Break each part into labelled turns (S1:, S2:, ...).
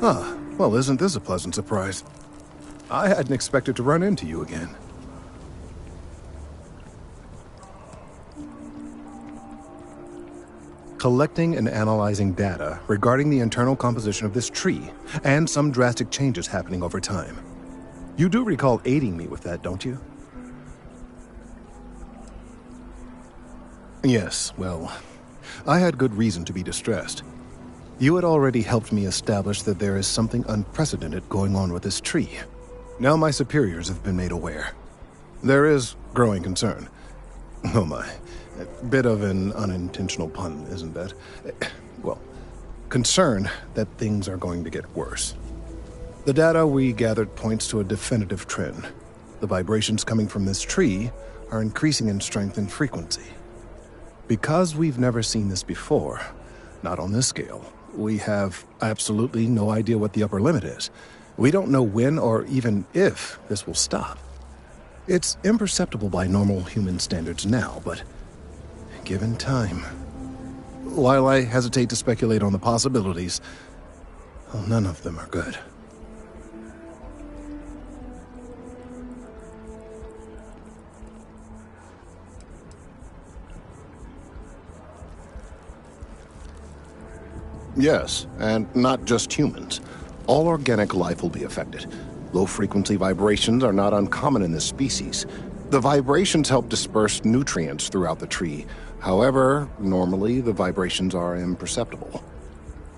S1: Well, isn't this a pleasant surprise? I hadn't expected to run into you again. Collecting and analyzing data regarding the internal composition of this tree and some drastic changes happening over time. You do recall aiding me with that, don't you? Yes, well, I had good reason to be distressed. You had already helped me establish that there is something unprecedented going on with this tree. Now my superiors have been made aware. There is growing concern. Oh my, a bit of an unintentional pun, isn't that? Well, concern that things are going to get worse. The data we gathered points to a definitive trend. The vibrations coming from this tree are increasing in strength and frequency. Because we've never seen this before, not on this scale, we have absolutely no idea what the upper limit is. We don't know when or even if this will stop. It's imperceptible by normal human standards now, but given time... While I hesitate to speculate on the possibilities, well, none of them are good. Yes, and not just humans. All organic life will be affected. Low-frequency vibrations are not uncommon in this species. The vibrations help disperse nutrients throughout the tree. However, normally the vibrations are imperceptible.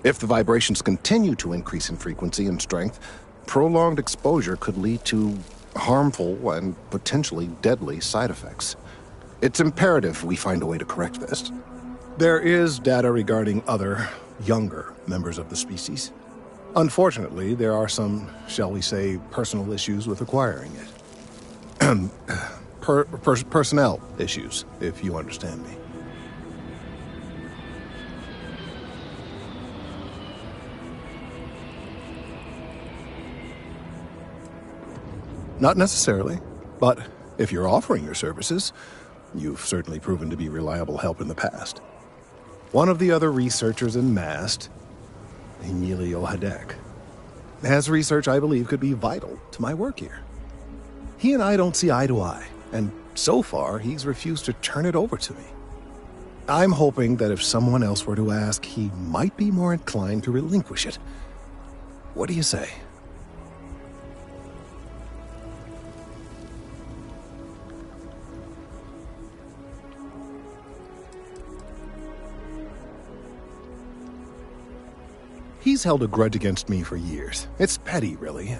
S1: If the vibrations continue to increase in frequency and strength, prolonged exposure could lead to harmful and potentially deadly side effects. It's imperative we find a way to correct this. There is data regarding other, younger members of the species. Unfortunately, there are some, shall we say, personal issues with acquiring it. Personnel issues, if you understand me. Not necessarily, but if you're offering your services, you've certainly proven to be reliable help in the past. One of the other researchers in MAST, Emilio Hadek, has research I believe could be vital to my work here. He and I don't see eye to eye, and so far he's refused to turn it over to me. I'm hoping that if someone else were to ask, he might be more inclined to relinquish it. What do you say? He's held a grudge against me for years. It's petty, really.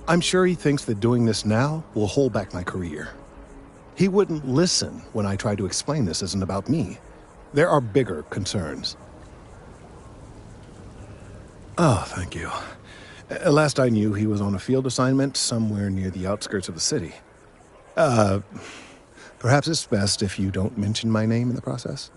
S1: I'm sure he thinks that doing this now will hold back my career. He wouldn't listen when I tried to explain this isn't about me. There are bigger concerns. Oh, thank you. Last I knew, he was on a field assignment somewhere near the outskirts of the city. Perhaps it's best if you don't mention my name in the process?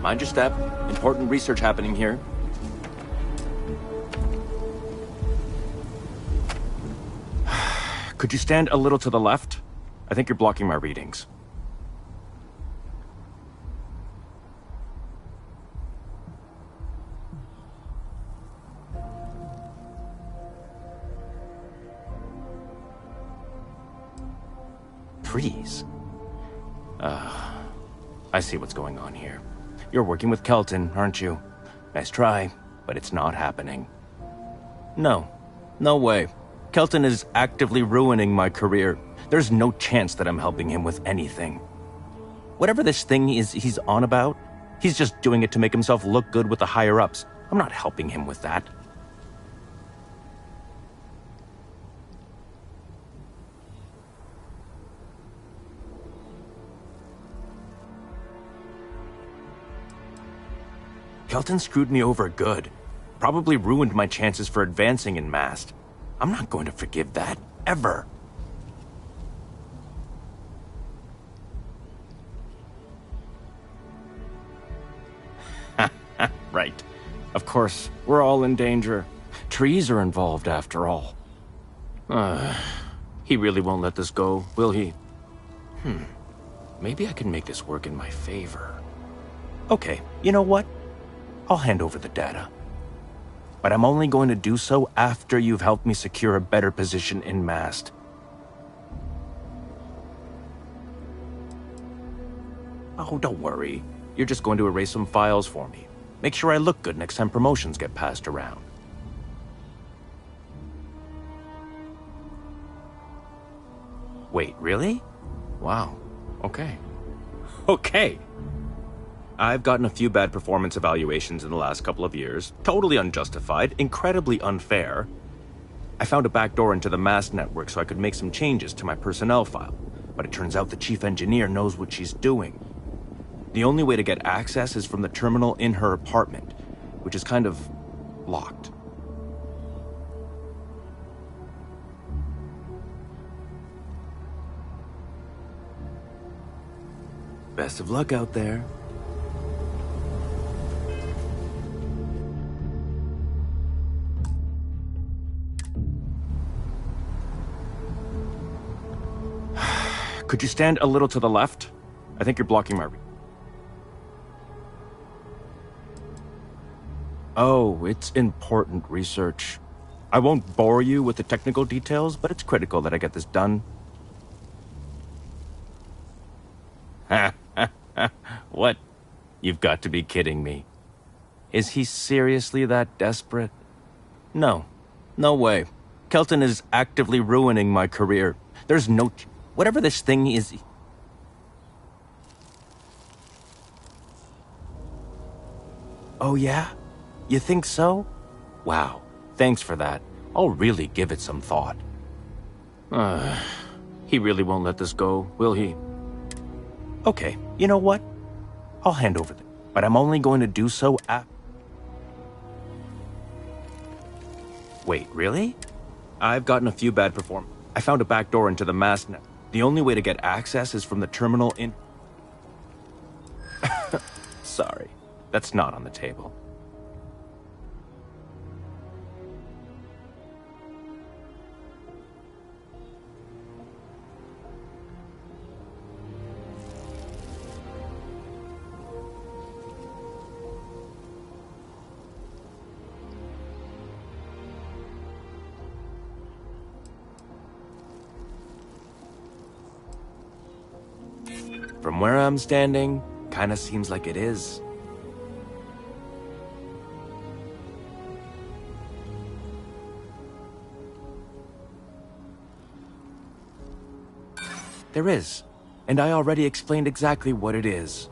S2: Mind your step. Important research happening here. Could you stand a little to the left? I think you're blocking my readings. Freeze. I see what's going on here. You're working with Kelton, aren't you? Nice try, but it's not happening. No. No way. Kelton is actively ruining my career. There's no chance that I'm helping him with anything. Whatever this thing is he's on about, he's just doing it to make himself look good with the higher-ups. I'm not helping him with that. Kelton screwed me over good. Probably ruined my chances for advancing in Mast. I'm not going to forgive that, ever. Right. Of course, we're all in danger. Trees are involved after all. He really won't let this go, will he? Maybe I can make this work in my favor. Okay, you know what? I'll hand over the data. But I'm only going to do so after you've helped me secure a better position in Mast. Oh, don't worry. You're just going to erase some files for me. Make sure I look good next time promotions get passed around. Wait, really? Wow. Okay. Okay. I've gotten a few bad performance evaluations in the last couple of years. Totally unjustified, incredibly unfair. I found a backdoor into the Mast network so I could make some changes to my personnel file. But it turns out the chief engineer knows what she's doing. The only way to get access is from the terminal in her apartment, which is kind of locked. Best of luck out there. Could you stand a little to the left? I think you're blocking my... Oh, it's important research. I won't bore you with the technical details, but it's critical that I get this done. What? You've got to be kidding me. Is he seriously that desperate? No. No way. Kelton is actively ruining my career. There's no... Whatever this thing is... Oh yeah? You think so? Wow. Thanks for that. I'll really give it some thought. He really won't let this go, will he? Okay, you know what? I'll hand over the... But I'm only going to do so Wait, really? I've gotten a few bad performances. I found a backdoor into the Mast net. The only way to get access is from the terminal in... Sorry, that's not on the table. From where I'm standing, kinda seems like it is. There is, and I already explained exactly what it is.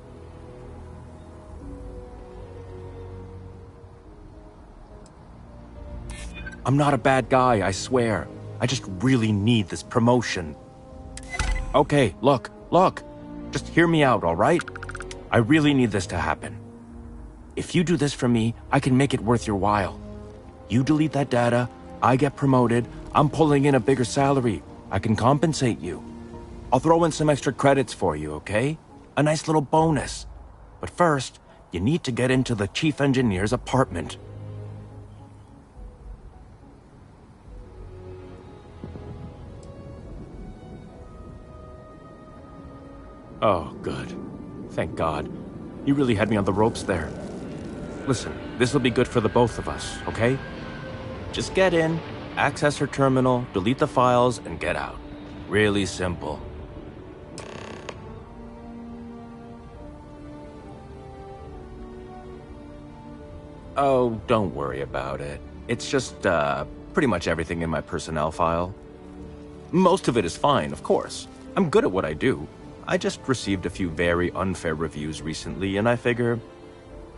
S2: I'm not a bad guy, I swear. I just really need this promotion. Okay, look. Just hear me out, all right? I really need this to happen. If you do this for me, I can make it worth your while. You delete that data, I get promoted, I'm pulling in a bigger salary. I can compensate you. I'll throw in some extra credits for you, okay? A nice little bonus. But first, You need to get into the chief engineer's apartment. Oh, good. Thank God. You really had me on the ropes there. Listen, this will be good for the both of us, okay? Just get in, access her terminal, delete the files, and get out. Really simple. Oh, don't worry about it. It's just, pretty much everything in my personnel file. Most of it is fine, of course. I'm good at what I do. I just received a few very unfair reviews recently, and I figure,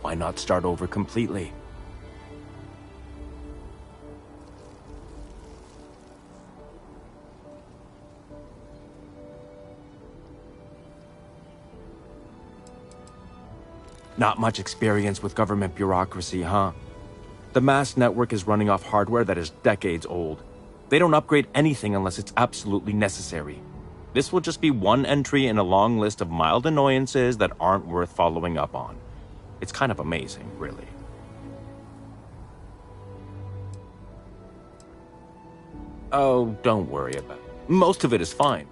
S2: why not start over completely? Not much experience with government bureaucracy, huh? The mass network is running off hardware that is decades old. They don't upgrade anything unless it's absolutely necessary. This will just be one entry in a long list of mild annoyances that aren't worth following up on. It's kind of amazing, really. Oh, don't worry about it. Most of it is fine.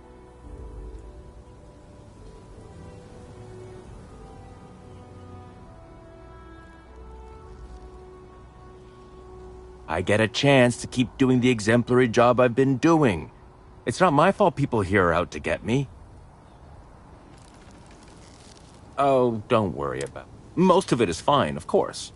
S2: I get a chance to keep doing the exemplary job I've been doing. It's not my fault people here are out to get me. Oh, don't worry about it. Most of it is fine, of course.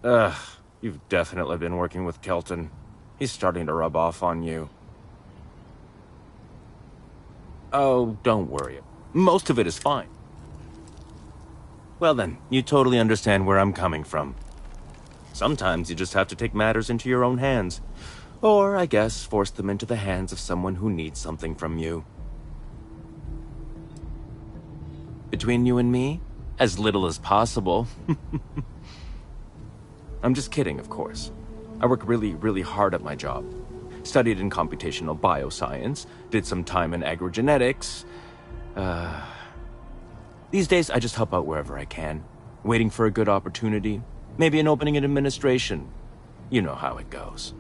S2: Ugh, you've definitely been working with Kelton. He's starting to rub off on you. Oh, don't worry. Most of it is fine. Well then, you totally understand where I'm coming from. Sometimes you just have to take matters into your own hands. Or, I guess, force them into the hands of someone who needs something from you. Between you and me, as little as possible. I'm just kidding, of course. I work really, really hard at my job. Studied in computational bioscience, did some time in agrogenetics. These days, I just help out wherever I can, waiting for a good opportunity. Maybe an opening in administration. You know how it goes.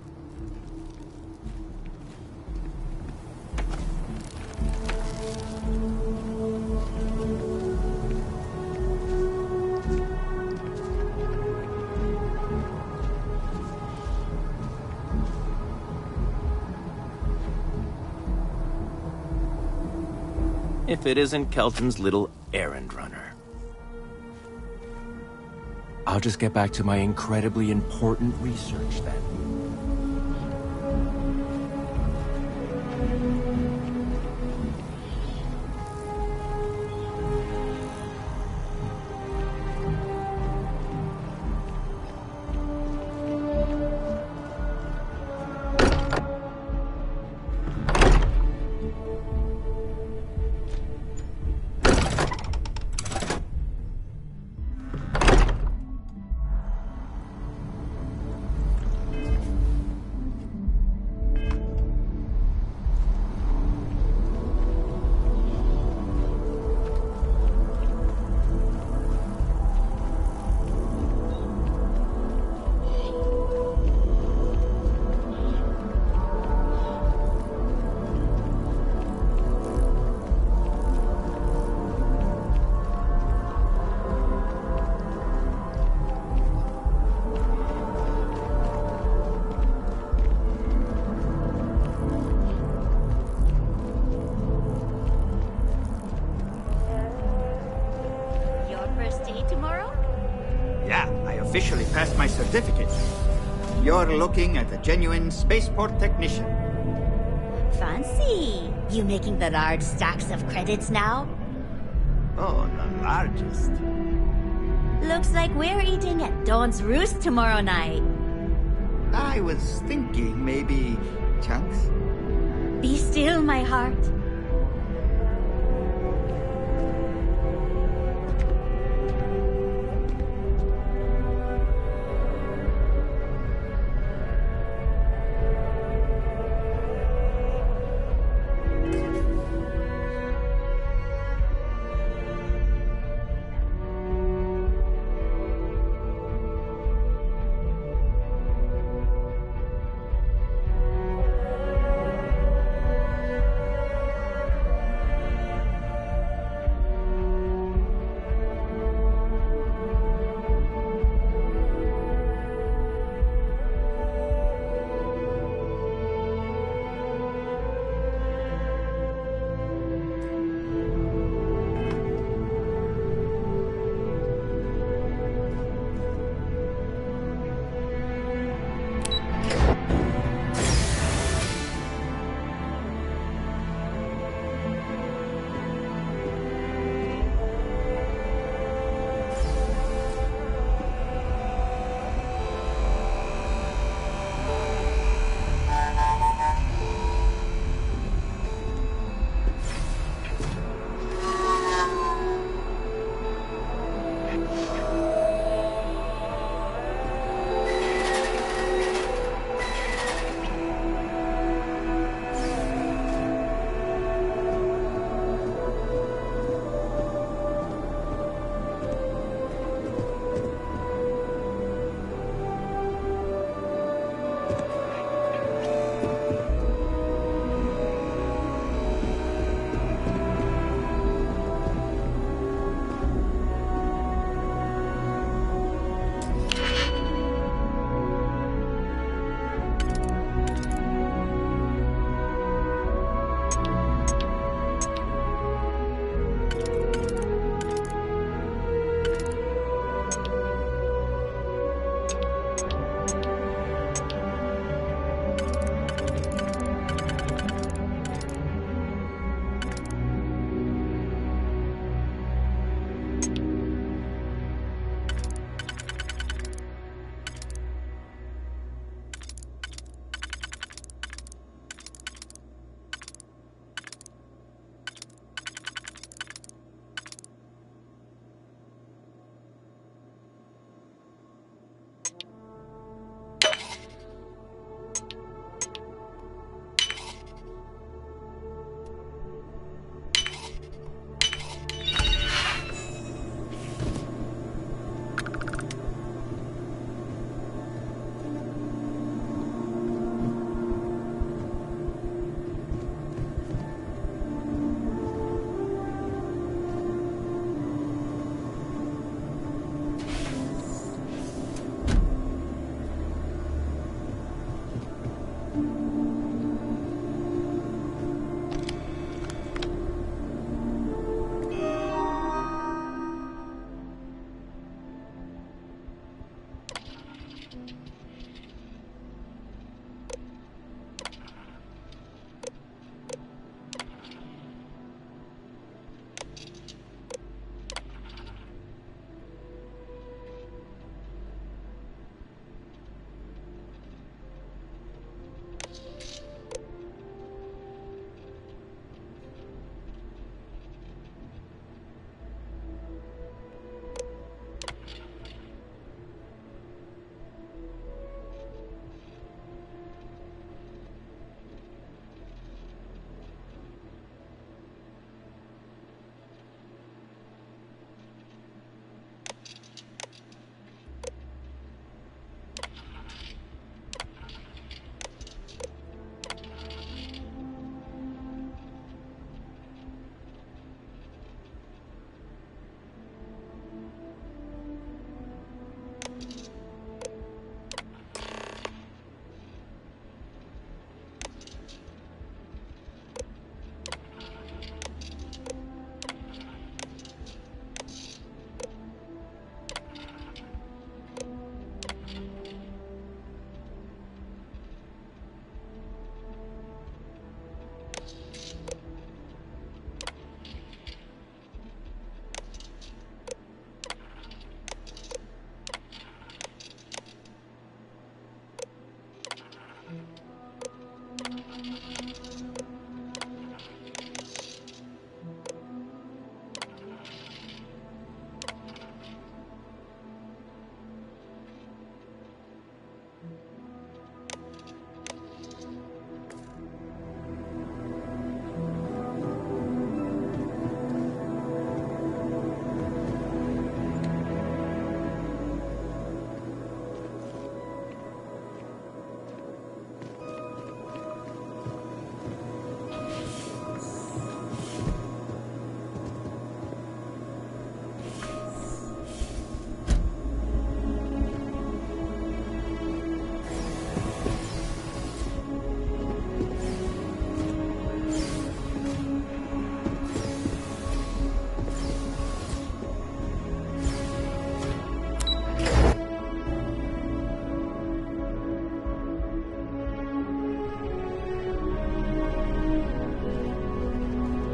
S2: If it isn't Kelton's little errand runner. I'll just get back to my incredibly important research then.
S3: Officially passed my certificate. You're looking at a genuine spaceport technician.
S4: Fancy. You making the large stacks of credits now?
S3: Oh, the largest.
S4: Looks like we're eating at Dawn's Roost tomorrow night.
S3: I was thinking maybe chunks.
S4: Be still, my heart.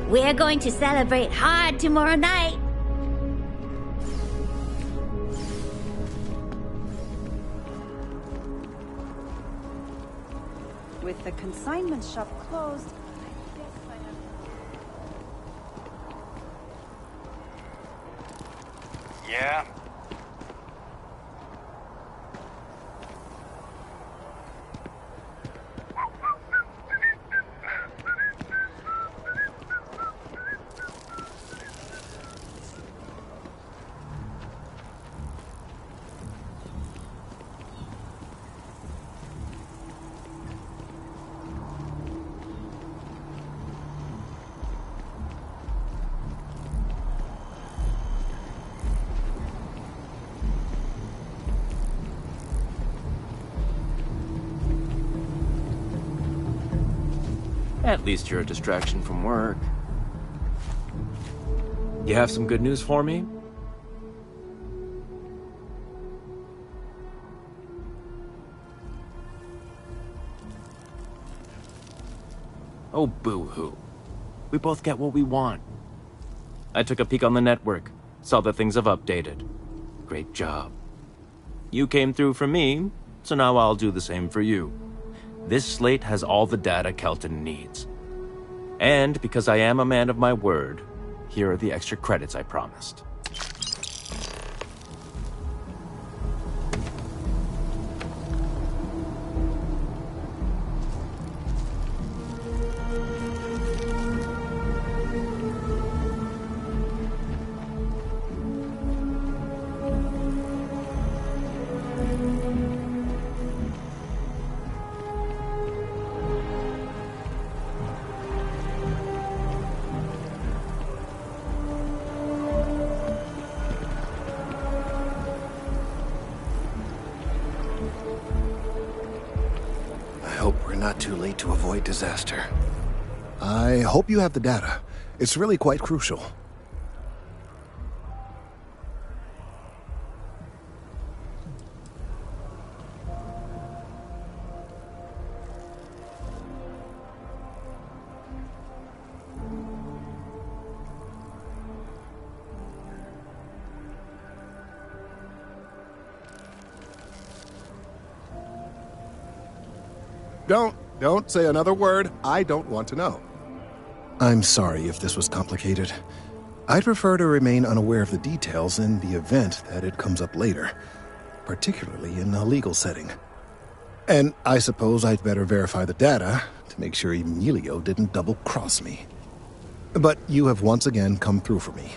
S4: We're going to celebrate hard tomorrow night.
S5: With the consignment shop closed,
S6: Yeah?
S2: At least you're a distraction from work. You have some good news for me? Oh, boo-hoo. We both get what we want. I took a peek on the network, saw that things have updated. Great job. You came through for me, so now I'll do the same for you. This slate has all the data Kelton needs. And because I am a man of my word, here are the extra credits I promised.
S1: Not too late to avoid disaster. I hope you have the data. It's really quite crucial. Don't say another word. I don't want to know. I'm sorry if this was complicated. I'd prefer to remain unaware of the details in the event that it comes up later, particularly in a legal setting. And I suppose I'd better verify the data to make sure Emilio didn't double-cross me. But you have once again come through for me.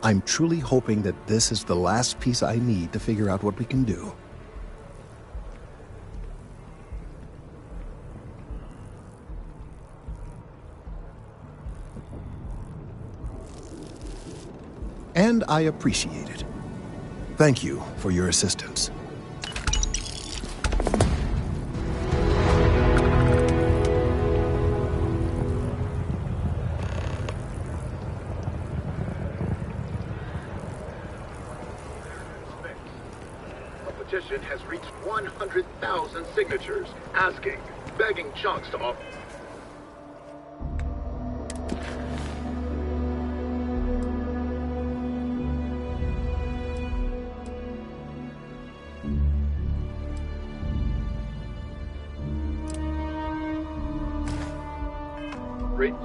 S1: I'm truly hoping that this is the last piece I need to figure out what we can do. And I appreciate it. Thank you for your assistance.
S7: A petition has reached 100,000 signatures, begging Chunks to offer.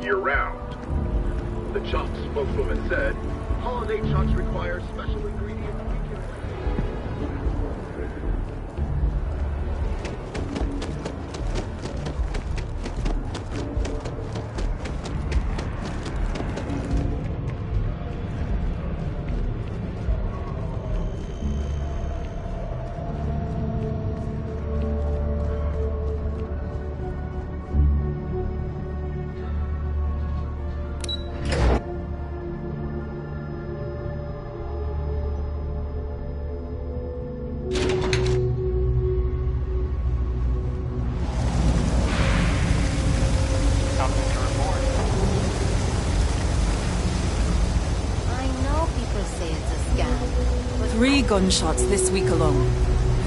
S7: Year-round. The Chunks spokeswoman said, holiday Chunks require special ingredients.
S5: Gunshots this week alone.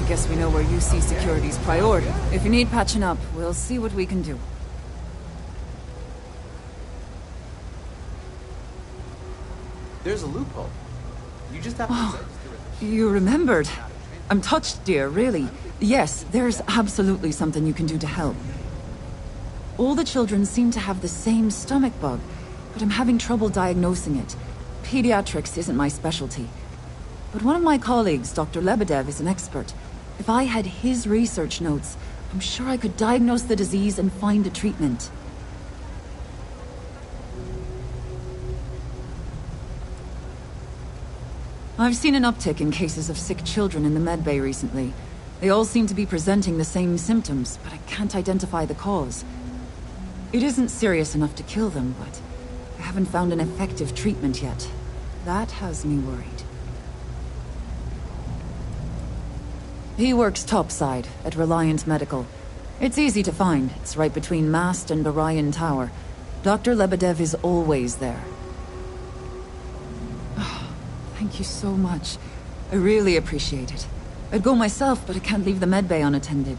S5: I guess we know where UC Security's priority. If you need patching up, we'll see what we can do.
S6: There's a loophole. You just have to register it.
S5: You remembered. I'm touched, dear, really. Yes, there's absolutely something you can do to help. All the children seem to have the same stomach bug, but I'm having trouble diagnosing it. Pediatrics isn't my specialty. But one of my colleagues, Dr. Lebedev, is an expert. If I had his research notes, I'm sure I could diagnose the disease and find a treatment. I've seen an uptick in cases of sick children in the medbay recently. They all seem to be presenting the same symptoms, but I can't identify the cause. It isn't serious enough to kill them, but I haven't found an effective treatment yet. That has me worried. He works topside at Reliant Medical. It's easy to find. It's right between Mast and Orion Tower. Dr. Lebedev is always there. Thank you so much. I really appreciate it. I'd go myself, but I can't leave the medbay unattended.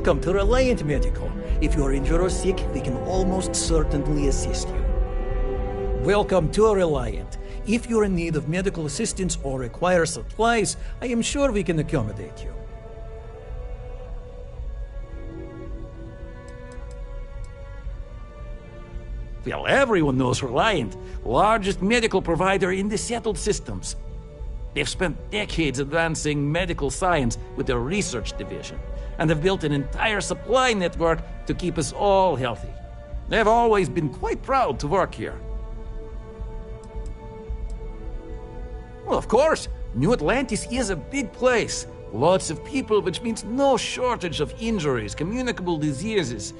S8: Welcome to Reliant Medical. If you are injured or sick, we can almost certainly assist you. Welcome to Reliant. If you're in need of medical assistance or require supplies, I am sure we can accommodate you. Well, everyone knows Reliant, largest medical provider in the settled systems. They've spent decades advancing medical science with their research division, and have built an entire supply network to keep us all healthy. They've always been quite proud to work here. Well, of course, New Atlantis is a big place. Lots of people, which means no shortage of injuries, communicable diseases.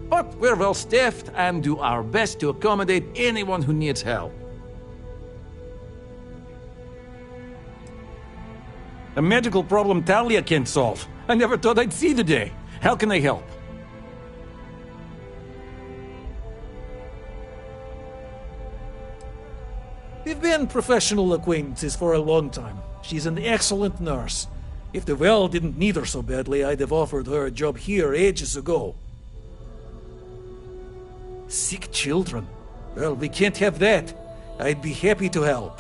S8: But we're well staffed and do our best to accommodate anyone who needs help. A medical problem Talia can't solve. I never thought I'd see the day. How can I help? We've been professional acquaintances for a long time. She's an excellent nurse. If the well didn't need her so badly, I'd have offered her a job here ages ago. Sick children? Well, we can't have that. I'd be happy to help.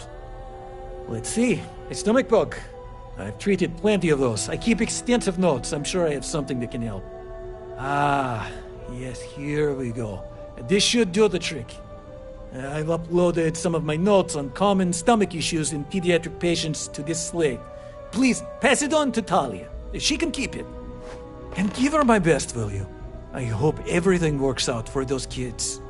S8: Let's see. A stomach bug. I've treated plenty of those. I keep extensive notes. I'm sure I have something that can help. Ah, yes, here we go. This should do the trick. I've uploaded some of my notes on common stomach issues in pediatric patients to this slate. Please, pass it on to Talia. She can keep it. And give her my best, will you? I hope everything works out for those kids.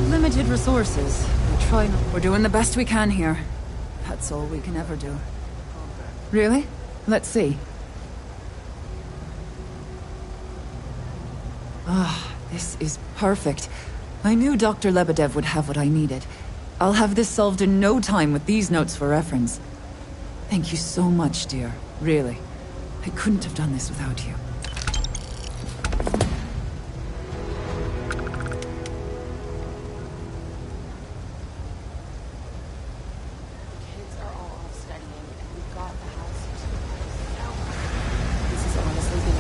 S5: got limited resources. We're doing the best we can here. That's all we can ever do. Really? Let's see. Ah, this is perfect. I knew Dr. Lebedev would have what I needed. I'll have this solved in no time with these notes for reference. Thank you so much, dear. Really. I couldn't have done this without you.
S9: Kids are all off studying, and we've got the house. This is honestly been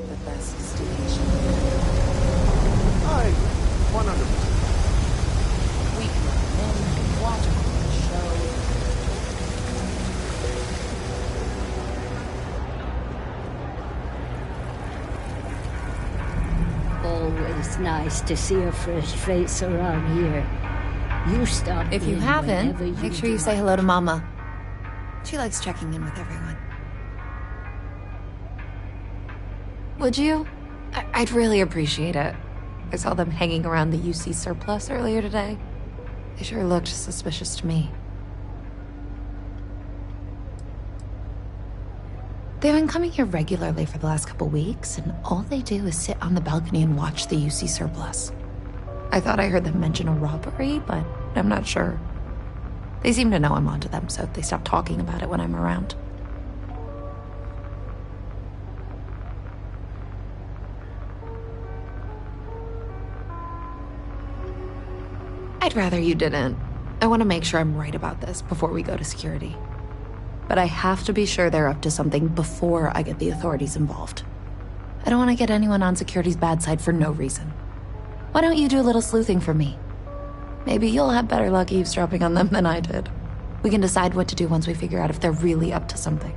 S9: the best staycation.
S7: I 100%.
S9: We can come in, watch a quick show.
S10: Always nice to see a fresh face around here. You stop
S11: If you
S10: in
S11: haven't,
S10: whenever
S11: make sure you say hello to Mama. She likes checking in with everyone. Would you? I'd really appreciate it. I saw them hanging around the UC surplus earlier today. They sure looked suspicious to me. They've been coming here regularly for the last couple weeks, and all they do is sit on the balcony and watch the UC surplus. I thought I heard them mention a robbery, but I'm not sure. They seem to know I'm onto them, so they stop talking about it when I'm around. I'd rather you didn't. I want to make sure I'm right about this before we go to security. But I have to be sure they're up to something before I get the authorities involved. I don't want to get anyone on security's bad side for no reason. Why don't you do a little sleuthing for me? Maybe you'll have better luck eavesdropping on them than I did. We can decide what to do once we figure out if they're really up to something.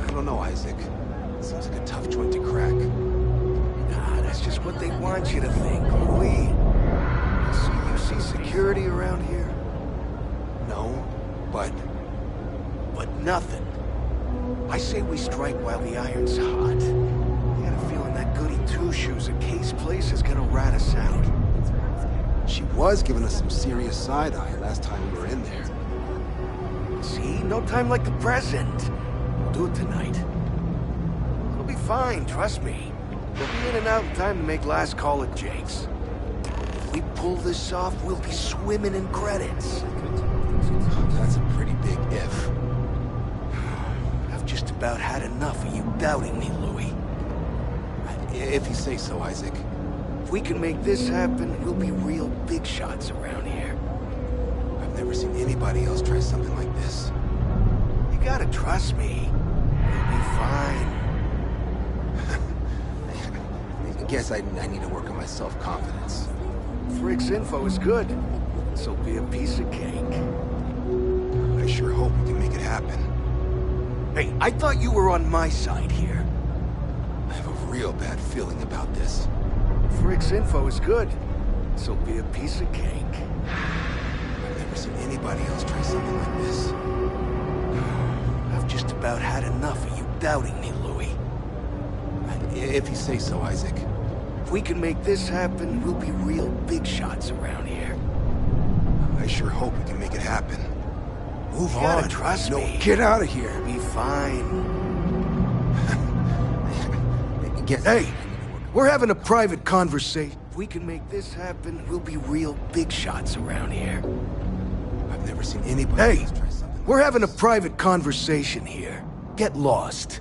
S12: I don't know, Isaac. Seems like a tough joint to crack.
S13: Nah, that's just what they want you to think, Louis. You see security around here?
S12: No, but
S13: nothing. I say we strike while the iron's hot. I got a feeling that goody two-shoes at Kay's place is gonna rat us out.
S12: she was giving us some serious side-eye last time we were in there.
S13: See? No time like the present. We'll do it tonight. It'll be fine, trust me. We'll be in and out in time to make last call at Jake's. If we pull this off, we'll be swimming in credits.
S12: That's a pretty big if.
S13: I've just about had enough of you doubting me, Louis.
S12: If you say so, Isaac.
S13: If we can make this happen, we'll be real big shots around here.
S12: I've never seen anybody else try something like this.
S13: You gotta trust me. We'll be fine.
S12: I guess I need to work on my self-confidence.
S13: Frick's info is good. This'll be a piece of cake.
S12: I sure hope we can make it happen.
S13: Hey, I thought you were on my side here.
S12: I have a real bad feeling about this.
S13: Frick's info is good. This'll be a piece of cake.
S12: I've never seen anybody else try something like this.
S13: I've just about had enough of you doubting me, Louis.
S12: If you say so, Isaac.
S13: If we can make this happen, we'll be real big shots around here.
S12: I sure hope we can make it happen. Move
S13: You
S12: on.
S13: gotta trust
S12: no,
S13: me.
S12: Get out of here.
S13: Be fine.
S12: Hey,
S13: we're having a private conversation. If we can make this happen, we'll be real big shots around here.
S12: I've never seen anybody
S13: Hey,
S12: else try something
S13: we're
S12: like
S13: having a
S12: this.
S13: private conversation here. Get lost.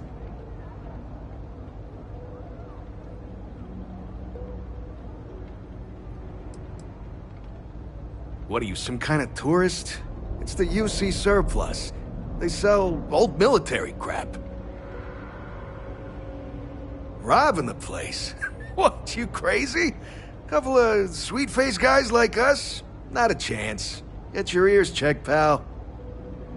S13: What are you, some kind of tourist? It's the UC surplus. They sell old military crap. Robbing the place? What, you crazy? Couple of sweet-faced guys like us? Not a chance. Get your ears checked, pal.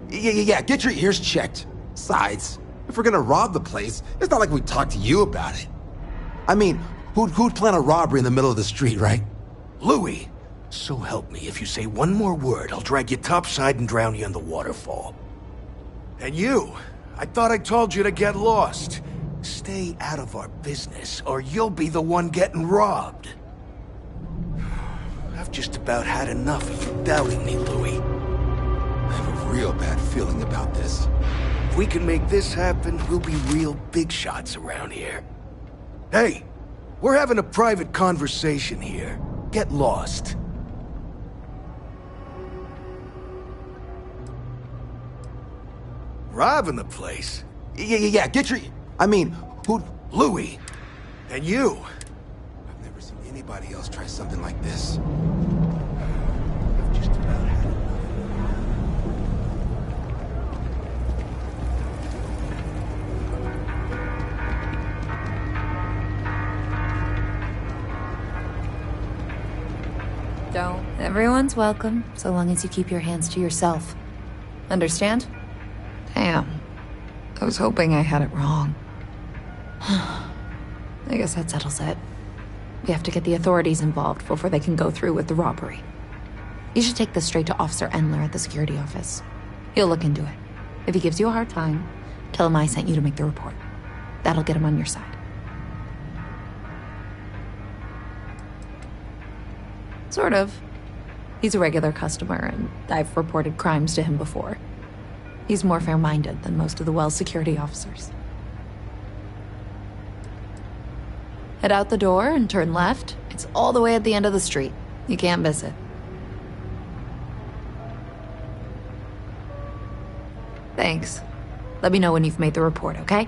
S14: Yeah, get your ears checked. Besides, if we're gonna rob the place, it's not like we talked to you about it. I mean, who'd plan a robbery in the middle of the street, right?
S13: Louis, so help me, if you say one more word, I'll drag you topside and drown you in the waterfall. And you, I thought I told you to get lost. Stay out of our business, or you'll be the one getting robbed. I've just about had enough of you doubting me, Louis.
S12: I have a real bad feeling about this.
S13: If we can make this happen, we'll be real big shots around here. Hey, we're having a private conversation here. Get lost. Robbing the place?
S14: Yeah, get your... I mean, who'd...
S13: Louis. And you.
S12: I've never seen anybody else try something like this.
S13: I've just about had enough.
S11: Don't. Everyone's welcome, so long as you keep your hands to yourself. Understand? Damn. I was hoping I had it wrong. I guess that settles it. We have to get the authorities involved before they can go through with the robbery. You should take this straight to Officer Endler at the security office. He'll look into it. If he gives you a hard time, tell him I sent you to make the report. That'll get him on your side. Sort of. He's a regular customer, and I've reported crimes to him before. He's more fair-minded than most of the Wells security officers. Head out the door and turn left. It's all the way at the end of the street. You can't miss it. Thanks. Let me know when you've made the report, okay?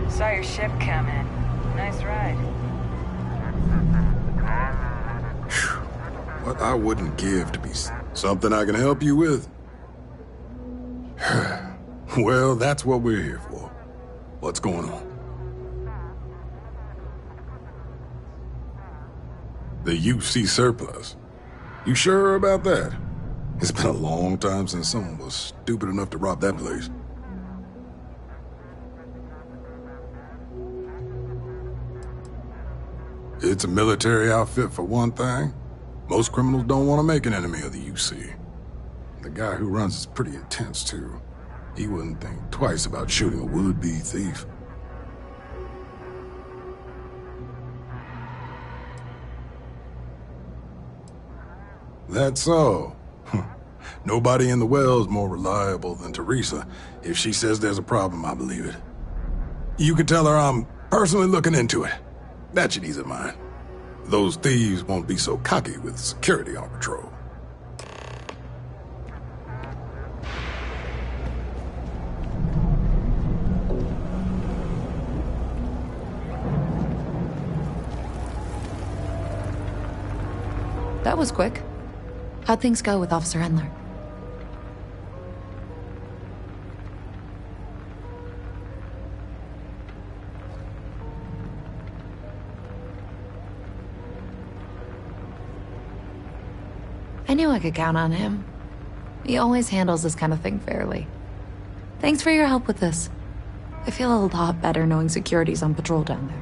S15: Saw your ship come in. Nice ride.
S16: What I wouldn't give to be something I can help you with. Well, that's what we're here for. What's going on? The UC surplus. You sure about that? It's been a long time since someone was stupid enough to rob that place. It's a military outfit for one thing. Most criminals don't want to make an enemy of the UC. The guy who runs is pretty intense, too. He wouldn't think twice about shooting a would-be thief. That's so. Nobody in the Well's more reliable than Teresa. If she says there's a problem, I believe it. You can tell her I'm personally looking into it. That should ease her mind. Those thieves won't be so cocky with security on patrol.
S11: That was quick. How'd things go with Officer Endler? I knew I could count on him. He always handles this kind of thing fairly. Thanks for your help with this. I feel a lot better knowing security's on patrol down there.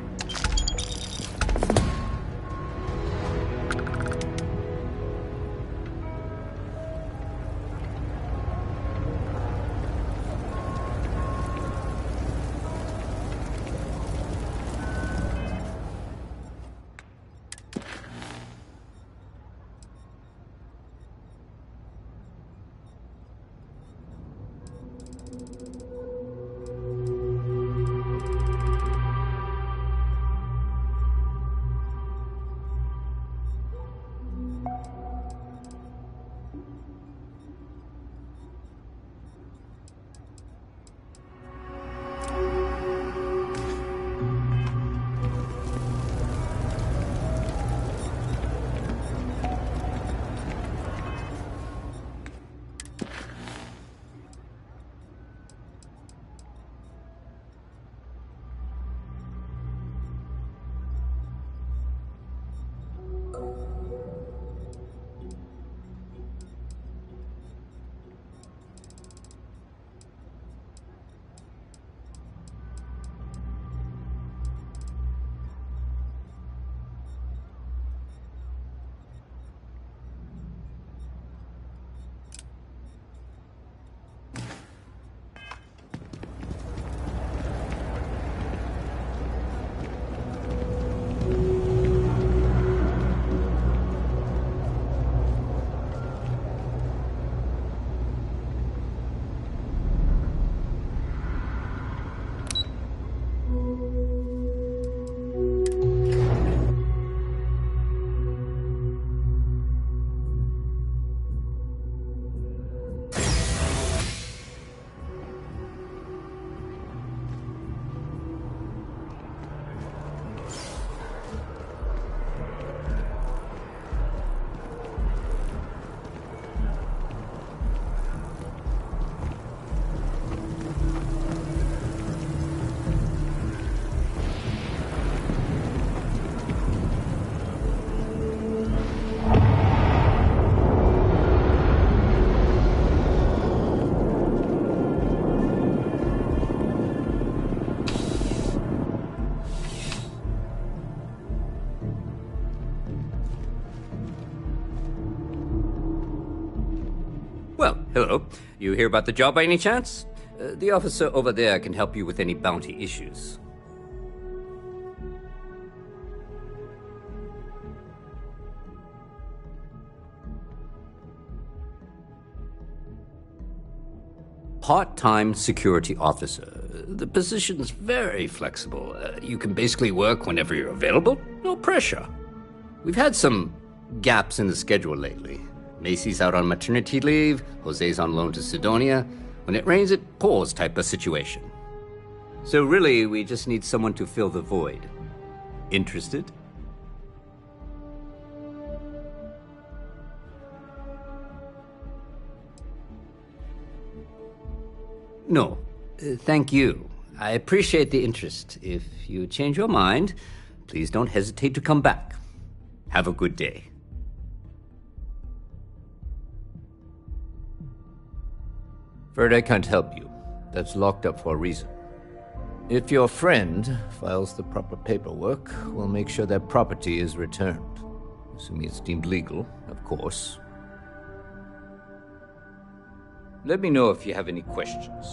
S17: Well, hello. You hear about the job by any chance? The officer over there can help you with any bounty issues. Part-time security officer. The position's very flexible. You can basically work whenever you're available. No pressure. We've had some gaps in the schedule lately. Macy's out on maternity leave, Jose's on loan to Sidonia. When it rains, it pours type of situation. So really, we just need someone to fill the void. Interested? No. Thank you. I appreciate the interest. If you change your mind, please don't hesitate to come back. Have a good day.
S18: Afraid I can't help you. That's locked up for a reason. If your friend files the proper paperwork, we'll make sure that property is returned. Assuming it's deemed legal, of course. Let me know if you have any questions.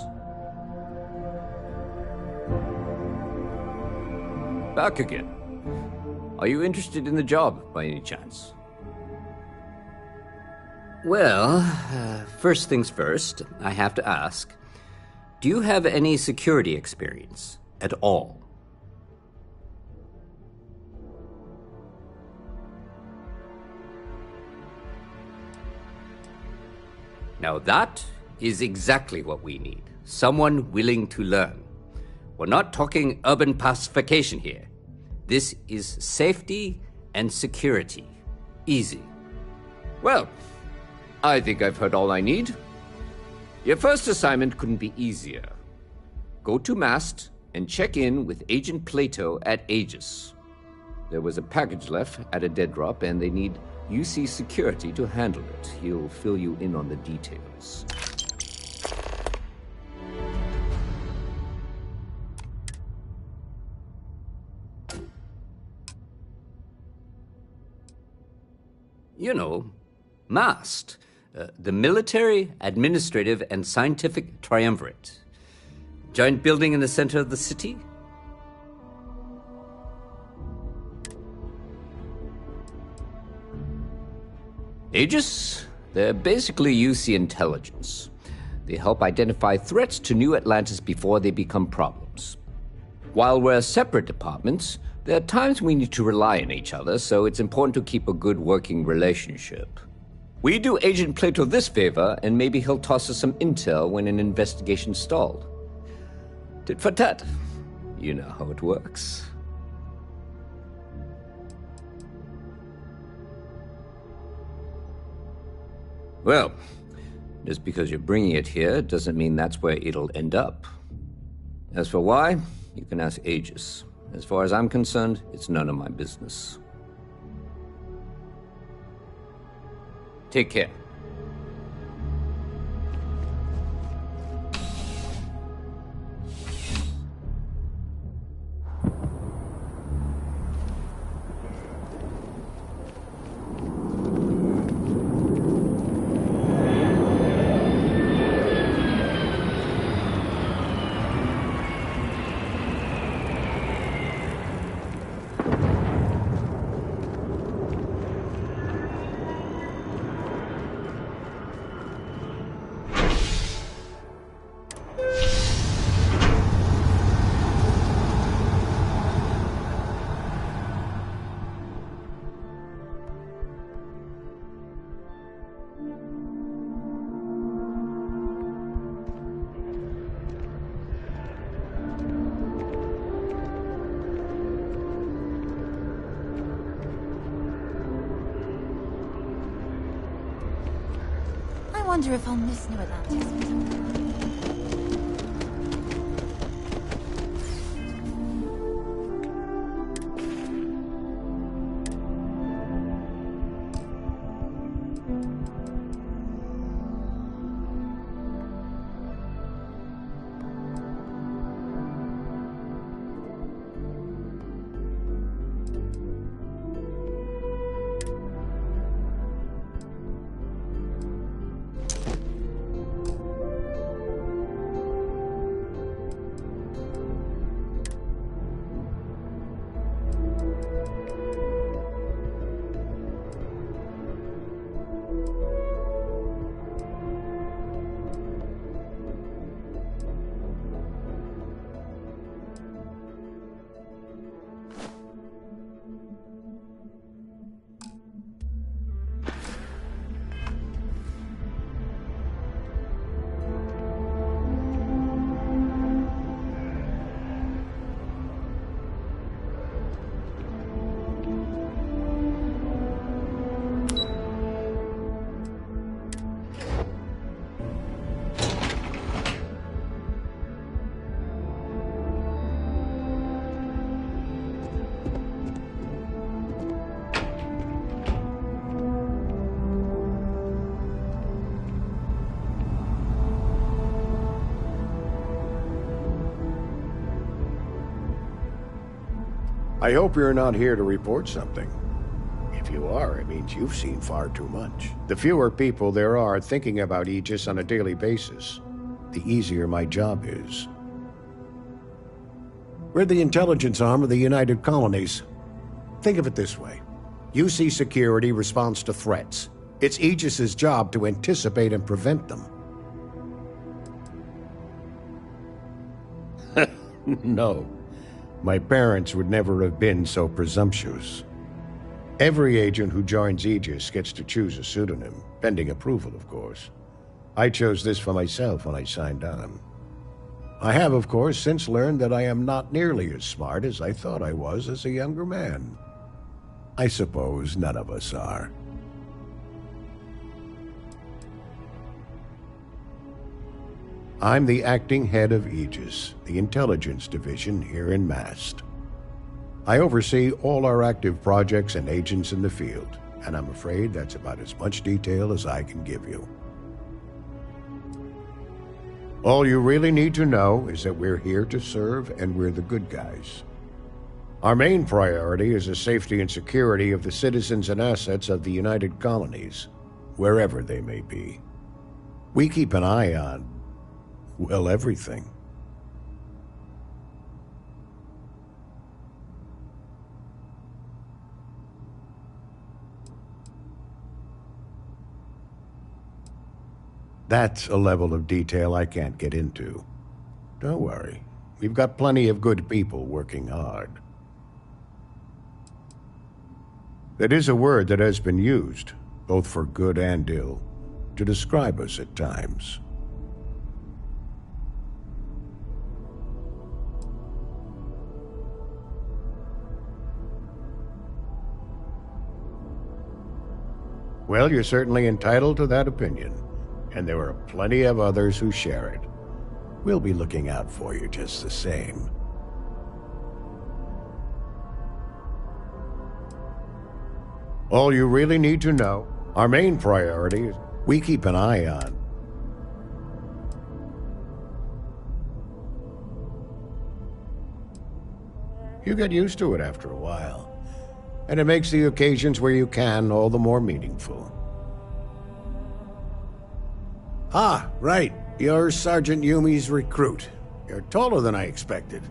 S18: Back again. Are you interested in the job, by any chance?
S17: Well, first things first, I have to ask, do you have any security experience at all? Now that is exactly what we need. Someone willing to learn. We're not talking urban pacification here. This is safety and security. Easy.
S18: Well, I think I've heard all I need. Your first assignment couldn't be easier. Go to Mast and check in with Agent Plato at Aegis. There was a package left at a dead drop, and they need UC security to handle it. He'll fill you in on the details.
S17: You know, MAST, the Military, Administrative, and Scientific Triumvirate. Giant building in the center of the city? Aegis? They're basically UC intelligence. They help identify threats to New Atlantis before they become problems. While we're separate departments, there are times we need to rely on each other, so it's important to keep a good working relationship. We do Agent Plato this favor, and maybe he'll toss us some intel when an investigation stalled. Tit for tat. You know how it works. Well, just because you're bringing it here doesn't mean that's where it'll end up. As for why, you can ask Aegis. As far as I'm concerned, it's none of my business. Take care.
S4: I wonder if I'll miss New Atlantis.
S19: I hope you're not here to report something. If you are, it means you've seen far too much. The fewer people there are thinking about Aegis on a daily basis, the easier my job is. We're the intelligence arm of the United Colonies. Think of it this way. UC Security responds to threats. It's Aegis's job to anticipate and prevent them. No. My parents would never have been so presumptuous. Every agent who joins Aegis gets to choose a pseudonym, pending approval, of course. I chose this for myself when I signed on. I have, of course, since learned that I am not nearly as smart as I thought I was as a younger man. I suppose none of us are. I'm the acting head of Aegis, the intelligence division here in MAST. I oversee all our active projects and agents in the field, and I'm afraid that's about as much detail as I can give you. All you really need to know is that we're here to serve and we're the good guys. Our main priority is the safety and security of the citizens and assets of the United Colonies, wherever they may be. We keep an eye on, well, everything. That's a level of detail I can't get into. Don't worry. We've got plenty of good people working hard. That is a word that has been used, both for good and ill, to describe us at times. Well, you're certainly entitled to that opinion, and there are plenty of others who share it. We'll be looking out for you just the same. All you really need to know, our main priority is we keep an eye on. You get used to it after a while, and it makes the occasions where you can all the more meaningful. Ah, right. You're Sergeant Yumi's recruit. You're taller than I expected.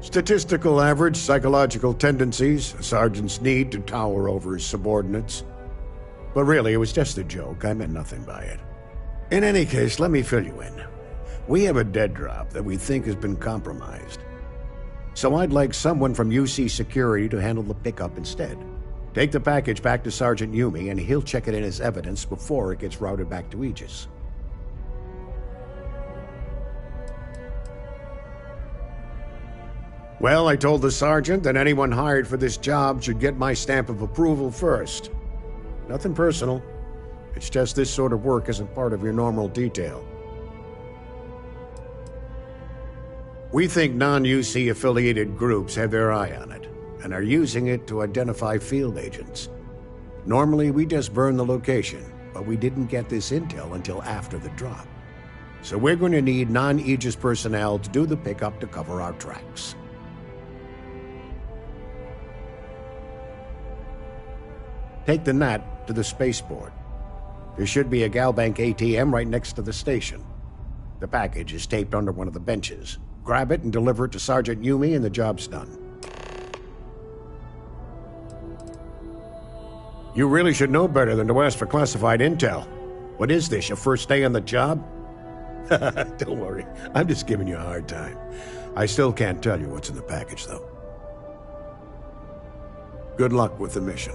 S19: Statistical average psychological tendencies, a sergeant's need to tower over his subordinates. But really, it was just a joke. I meant nothing by it. In any case, let me fill you in. We have a dead drop that we think has been compromised. So I'd like someone from UC Security to handle the pickup instead. Take the package back to Sergeant Yumi, and he'll check it in as evidence before it gets routed back to Aegis. Well, I told the sergeant that anyone hired for this job should get my stamp of approval first. Nothing personal. It's just this sort of work isn't part of your normal detail. We think non-UC affiliated groups have their eye on it, and are using it to identify field agents. Normally, we just burn the location, but we didn't get this intel until after the drop. So we're going to need non-Aegis personnel to do the pickup to cover our tracks. Take the Nat to the spaceport. There should be a Galbank ATM right next to the station. The package is taped under one of the benches. Grab it and deliver it to Sergeant Yumi and the job's done. You really should know better than to ask for classified intel. What is this, your first day on the job? Don't worry, I'm just giving you a hard time. I still can't tell you what's in the package, though. Good luck with the mission.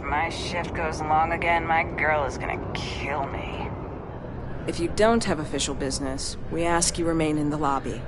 S15: My shift goes long again, my girl is gonna kill me.
S20: If you don't have official business, we ask you remain in the lobby.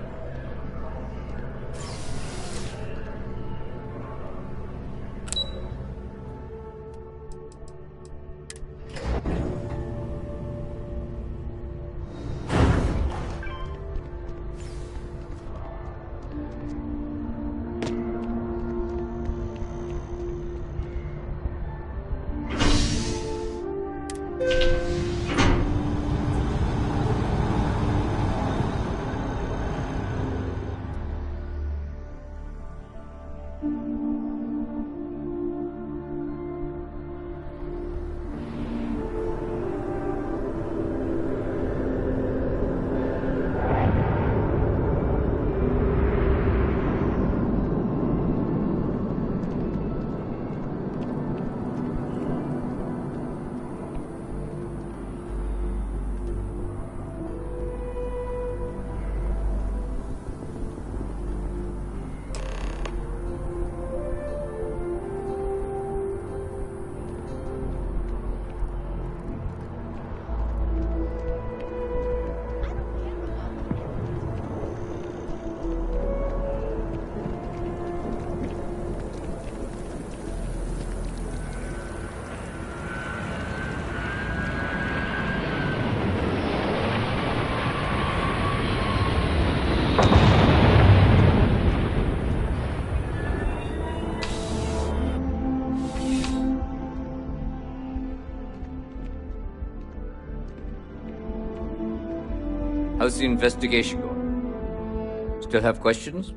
S18: How's the investigation going? Still have questions?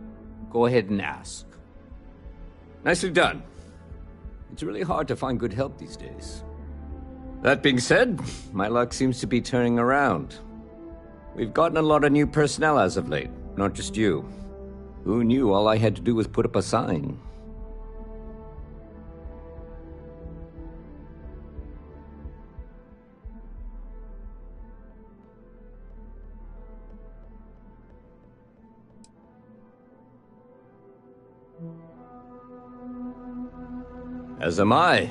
S18: Go ahead and ask. Nicely done. It's really hard to find good help these days. That being said, my luck seems to be turning around. We've gotten a lot of new personnel as of late, not just you. Who knew all I had to do was put up a sign? As am I.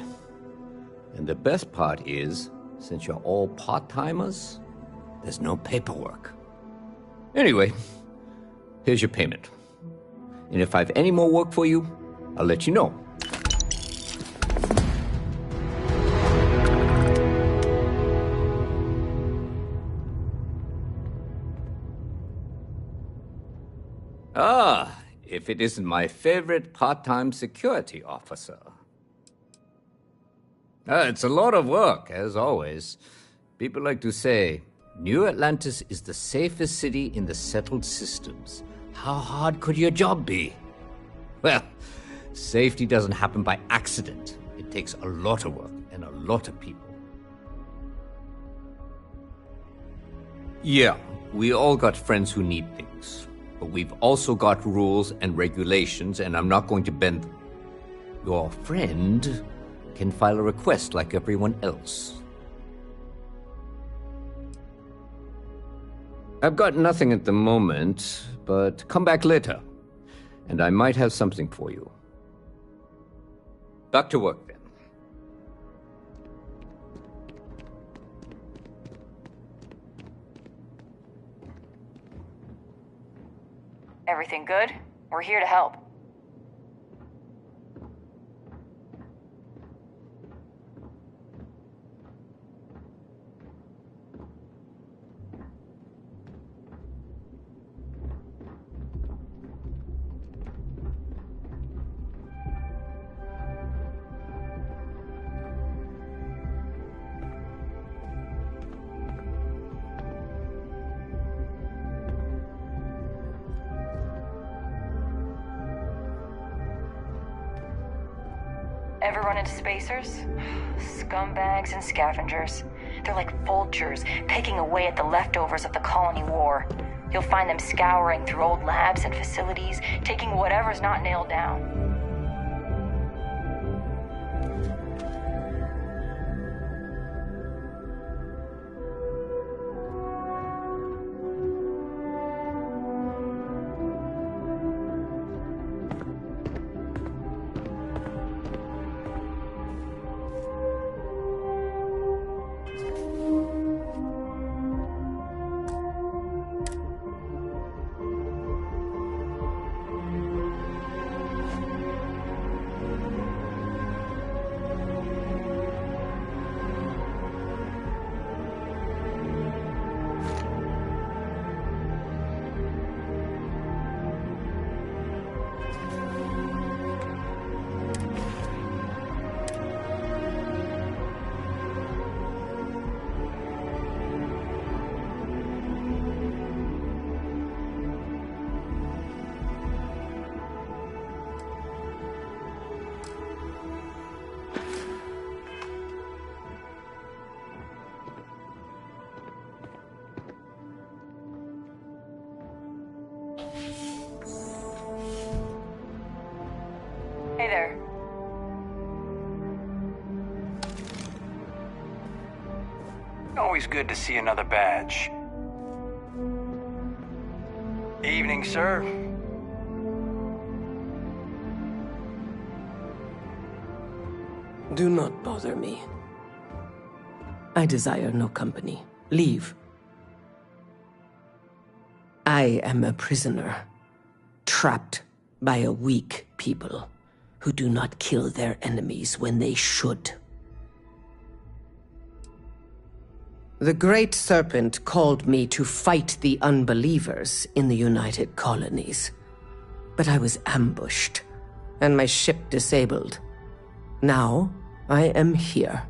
S18: And the best part is, since you're all part-timers, there's no paperwork. Anyway, here's your payment. And if I have any more work for you, I'll let you know. Ah, if it isn't my favorite part-time security officer. It's a lot of work, as always. People like to say, New Atlantis is the safest city in the settled systems. How hard could your job be? Well, safety doesn't happen by accident. It takes a lot of work and a lot of people. Yeah, we all got friends who need things. But we've also got rules and regulations, and I'm not going to bend them. Your friend can file a request like everyone else. I've got nothing at the moment, but come back later, and I might have something for you. Back to work then.
S15: Everything good? We're here to help. Ever run into spacers? Scumbags and scavengers. They're like vultures, pecking away at the leftovers of the colony war. You'll find them scouring through old labs and facilities, taking whatever's not nailed down. Hey there.
S21: Always good to see another badge. Evening, sir.
S22: Do not bother me. I desire no company. Leave. I am a prisoner, trapped by a weak people who do not kill their enemies when they should. The Great Serpent called me to fight the unbelievers in the United Colonies. But I was ambushed, and my ship disabled. Now, I am here.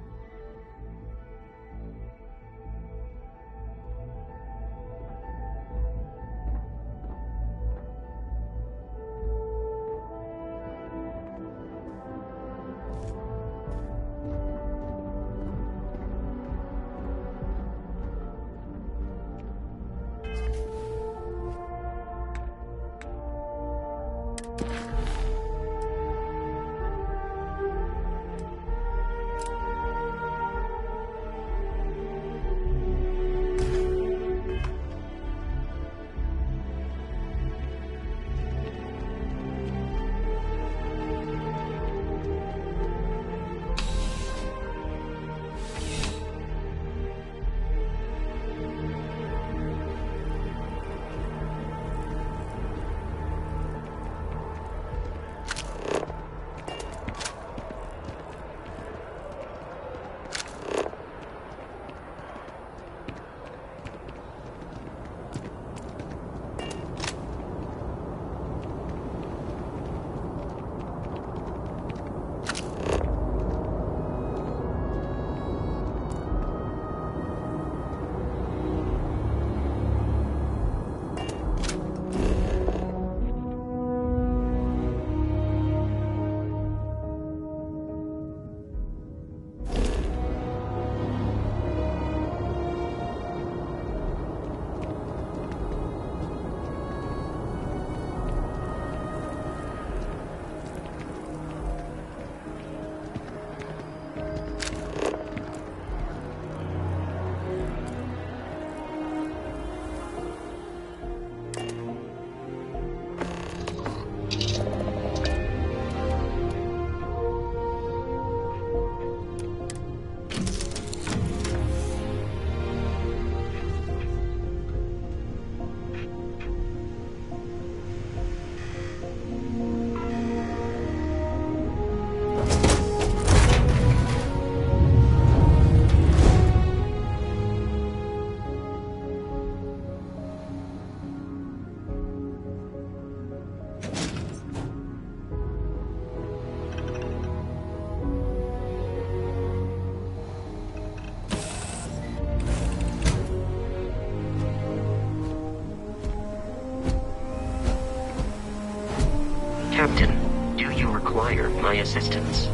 S2: necessary assistance.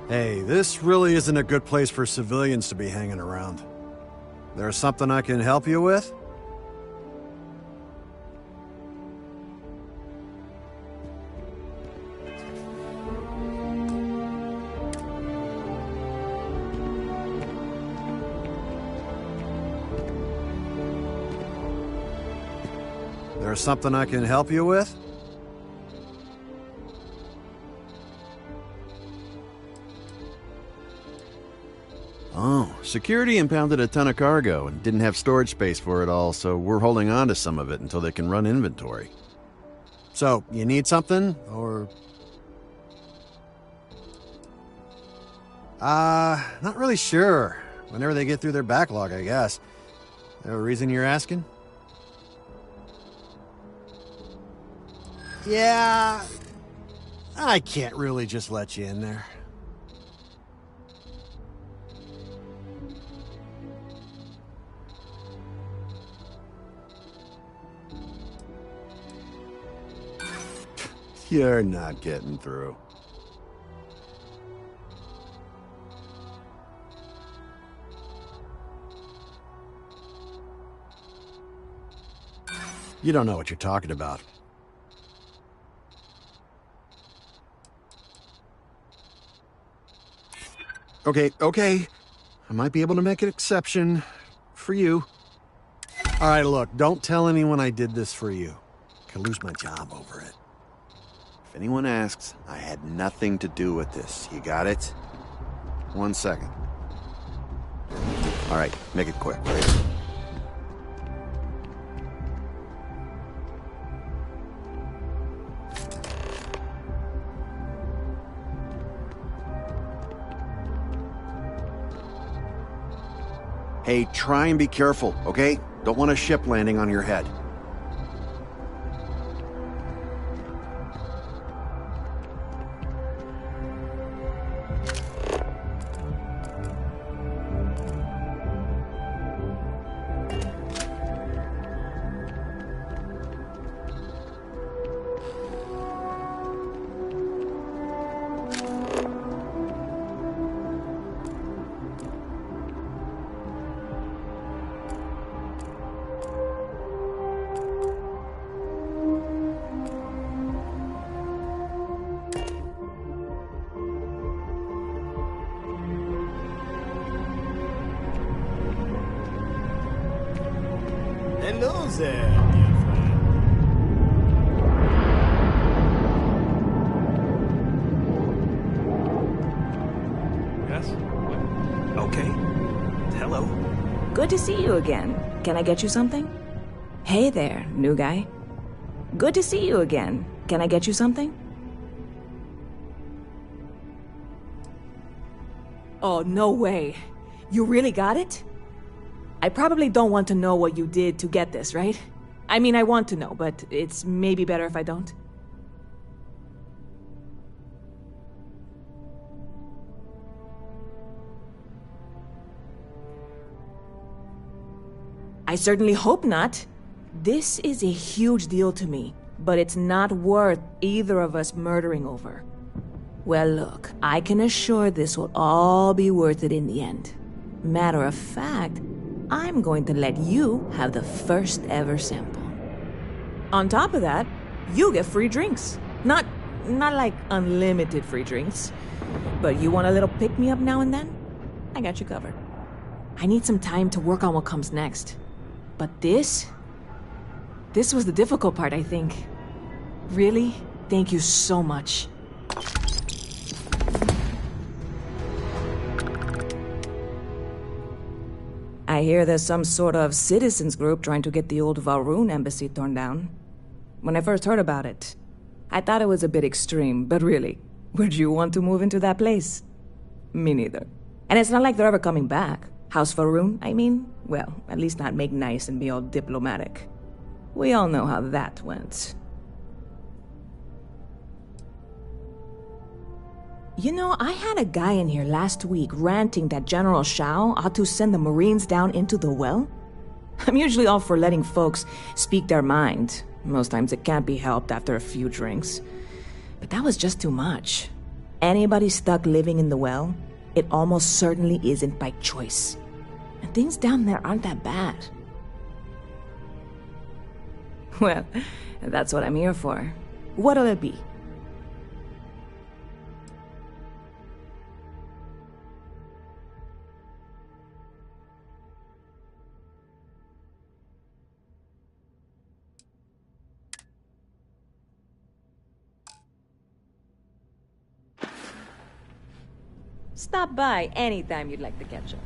S3: Hey, this really isn't a good place for civilians to be hanging around. There's something I can help you with? There's something I can help you with?
S23: Oh, security impounded a ton of cargo and didn't have storage space for it all, so we're holding on to some of it until they can run inventory.
S3: So, you need something, or...? Not really sure. Whenever they get through their backlog, I guess. There a reason you're asking? Yeah... I can't really just let you in there. You're not getting through. You don't know what you're talking about. Okay. I might be able to make an exception for you. All right, look, don't tell anyone I did this for you. I could lose my job over it.
S23: If anyone asks, I had nothing to do with this. You got it? 1 second. All right, make it quick. Hey, try and be careful, okay? Don't want a ship landing on your head.
S6: Hello there, dear friend.
S8: Yes? Okay. Hello.
S24: Good to see you again. Can I get you something? Hey there, new guy. Good to see you again. Can I get you something? Oh, no way. You really got it? I probably don't want to know what you did to get this, right? I mean, I want to know, but it's maybe better if I don't. I certainly hope not. This is a huge deal to me, but it's not worth either of us murdering over. Well, look, I can assure this will all be worth it in the end. Matter of fact, I'm going to let you have the first ever sample. On top of that, you get free drinks. Not like unlimited free drinks, but you want a little pick-me-up now and then? I got you covered. I need some time to work on what comes next. But this was the difficult part, I think. Really, thank you so much. I hear there's some sort of citizens group trying to get the old Valroon embassy torn down. When I first heard about it, I thought it was a bit extreme, but really, would you want to move into that place? Me neither. And it's not like they're ever coming back. House Faroon, I mean? Well, at least not make nice and be all diplomatic. We all know how that went. You know, I had a guy in here last week ranting that General Shao ought to send the Marines down into the well. I'm usually all for letting folks speak their mind. Most times it can't be helped after a few drinks. But that was just too much. Anybody stuck living in the well, it almost certainly isn't by choice. And things down there aren't that bad. Well, that's what I'm here for. What'll it be? Stop by anytime you'd like to catch up.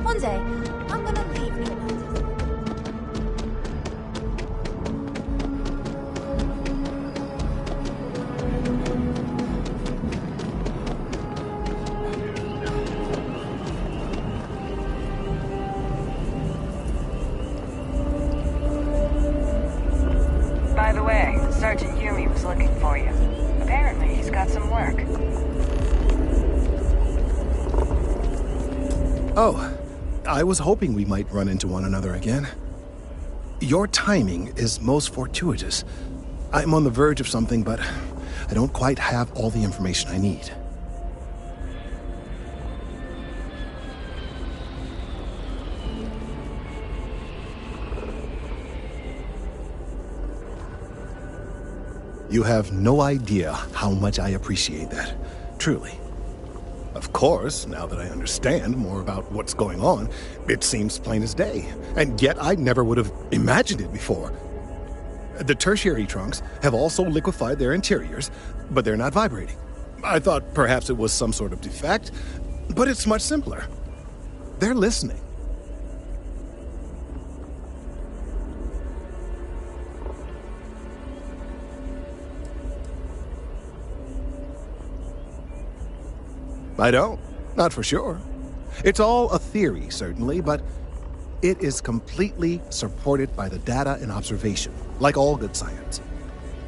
S4: One day, I'm gonna leave the United.
S15: By the way, Sergeant Yumi was looking for you. Apparently, he's got some work.
S1: Oh, I was hoping we might run into one another again. Your timing is most fortuitous. I'm on the verge of something, but I don't quite have all the information I need. You have no idea how much I appreciate that. Truly. Of course, now that I understand more about what's going on, it seems plain as day. And yet I never would have imagined it before. The tertiary trunks have also liquefied their interiors, but they're not vibrating. I thought perhaps it was some sort of defect, but it's much simpler. They're listening. I don't. Not for sure. It's all a theory, certainly, but it is completely supported by the data and observation, like all good science.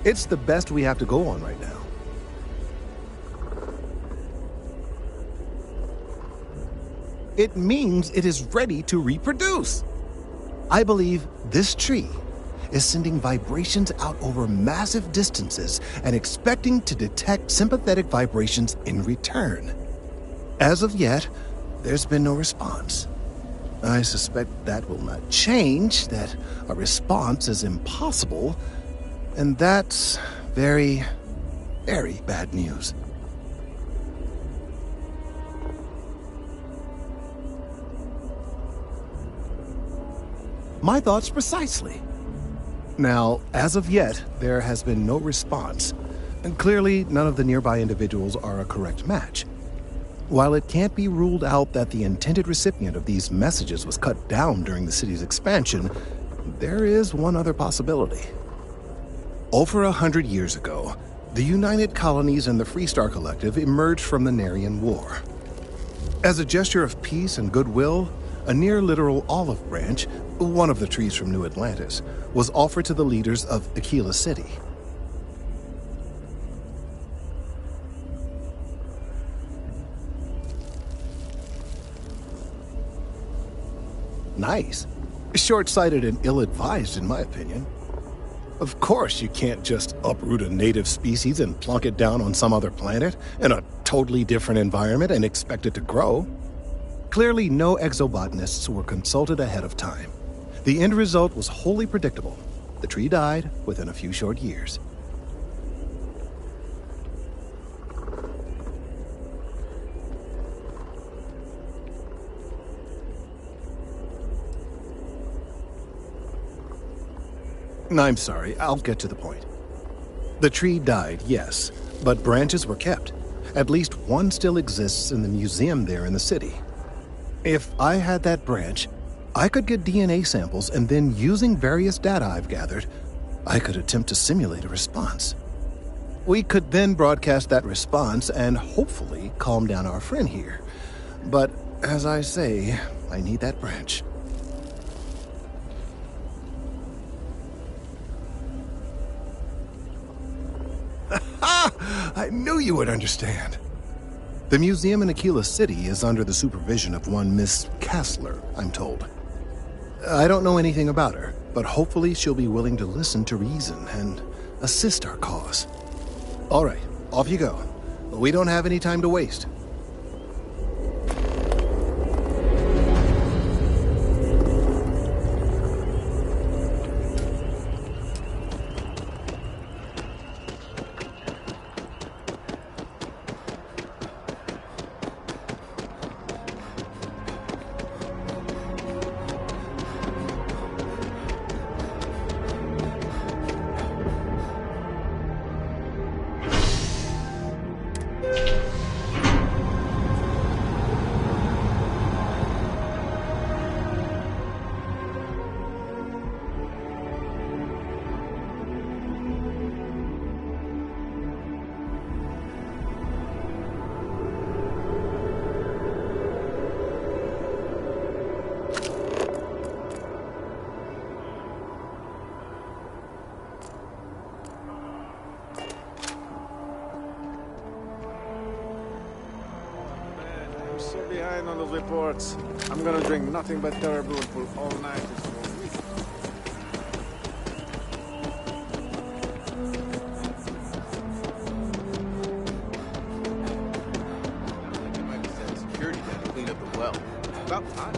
S1: It's the best we have to go on right now. It means it is ready to reproduce. I believe this tree is sending vibrations out over massive distances and expecting to detect sympathetic vibrations in return. As of yet, there's been no response. I suspect that will not change, that a response is impossible, and that's very, very bad news. My thoughts precisely. Now, as of yet, there has been no response, and clearly none of the nearby individuals are a correct match. While it can't be ruled out that the intended recipient of these messages was cut down during the city's expansion, there is one other possibility. Over 100 years ago, the United Colonies and the Freestar Collective emerged from the Narian War. As a gesture of peace and goodwill, a near-literal olive branch, one of the trees from New Atlantis, was offered to the leaders of Aquila City. Nice. Short-sighted and ill-advised, in my opinion. Of course, you can't just uproot a native species and plunk it down on some other planet in a totally different environment and expect it to grow. Clearly, no exobotanists were consulted ahead of time. The end result was wholly predictable. The tree died within a few short years. I'm sorry, I'll get to the point. The tree died, yes, but branches were kept. At least one still exists in the museum there in the city. If I had that branch, I could get DNA samples, and then using various data I've gathered, I could attempt to simulate a response. We could then broadcast that response and hopefully calm down our friend here. But as I say, I need that branch. I knew you would understand. The museum in Aquila City is under the supervision of one Miss Kassler, I'm told. I don't know anything about her, but hopefully she'll be willing to listen to reason and assist our cause. All right, off you go. We don't have any time to waste.
S6: Behind on those reports. I'm gonna drink nothing but terrible and pull all night for a week.
S2: There might be some security guy to clean up the well. About time.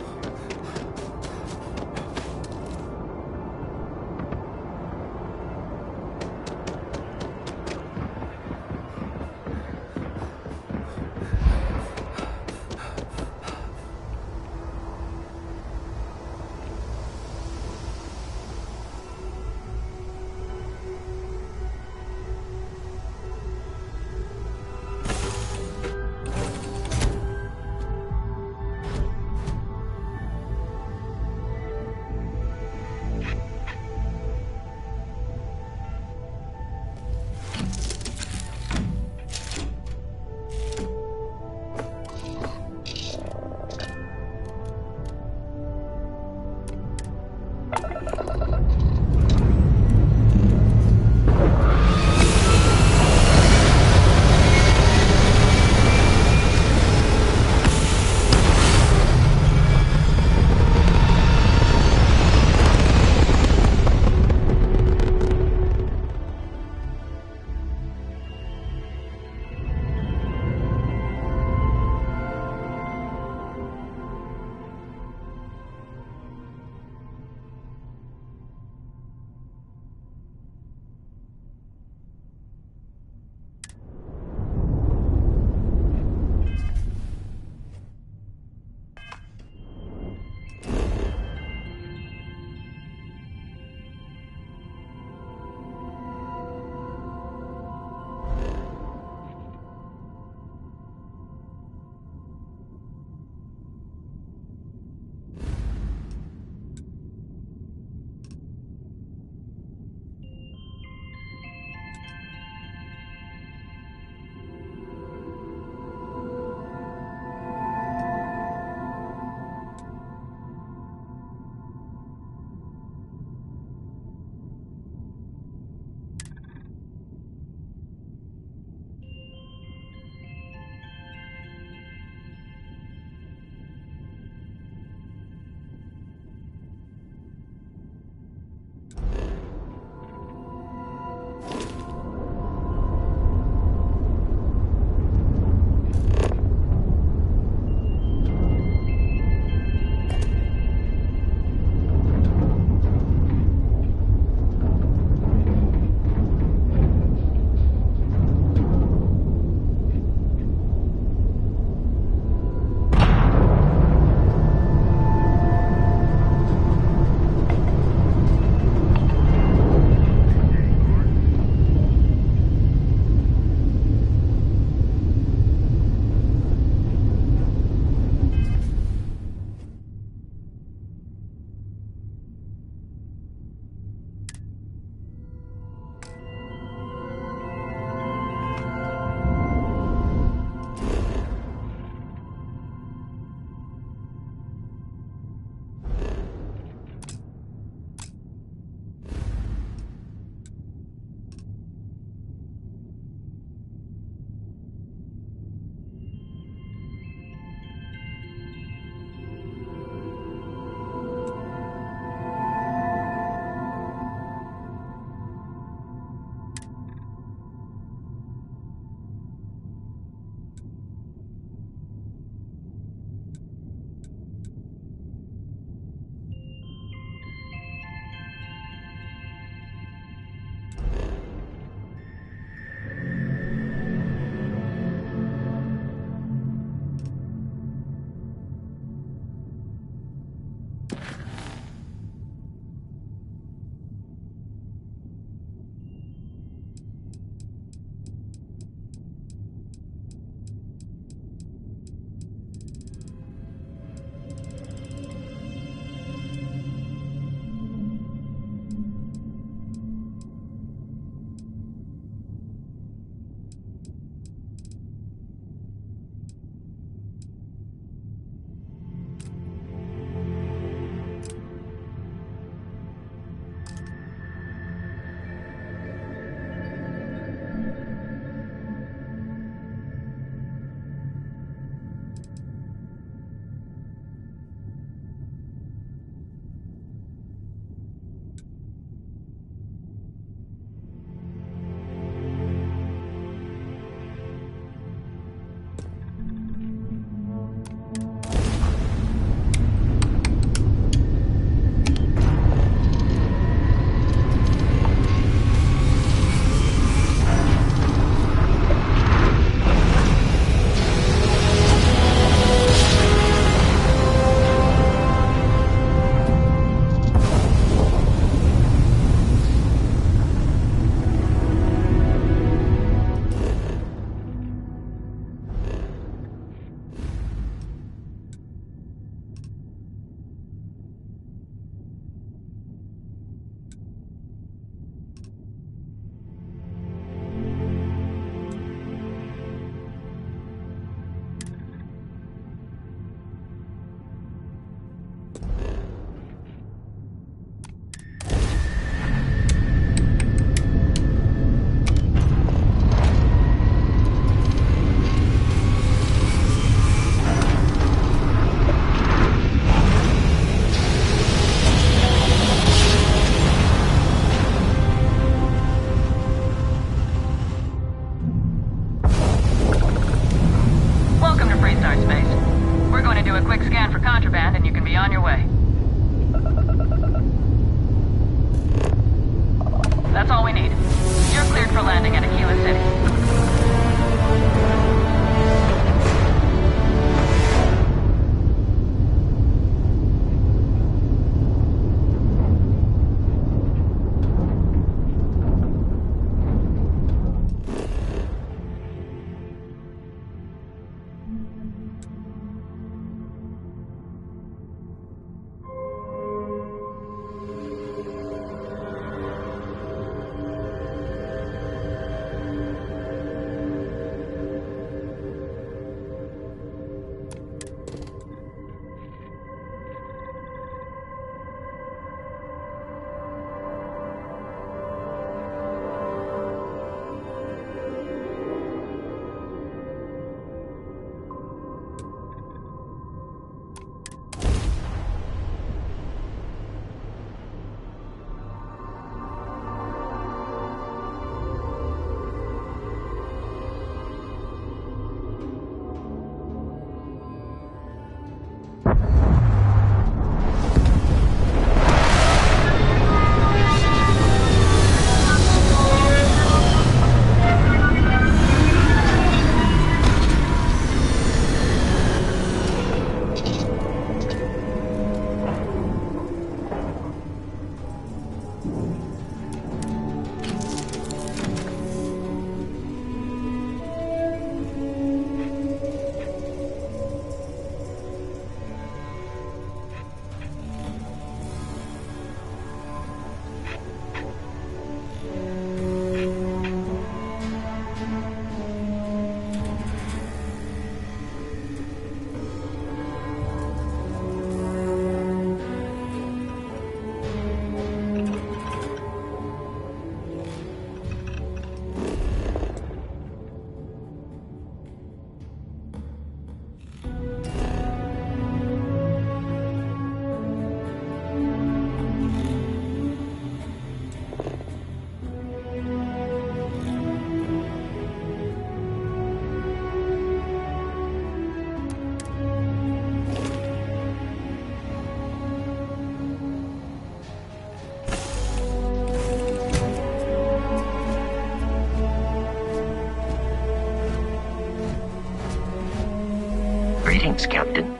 S5: Greetings, Captain.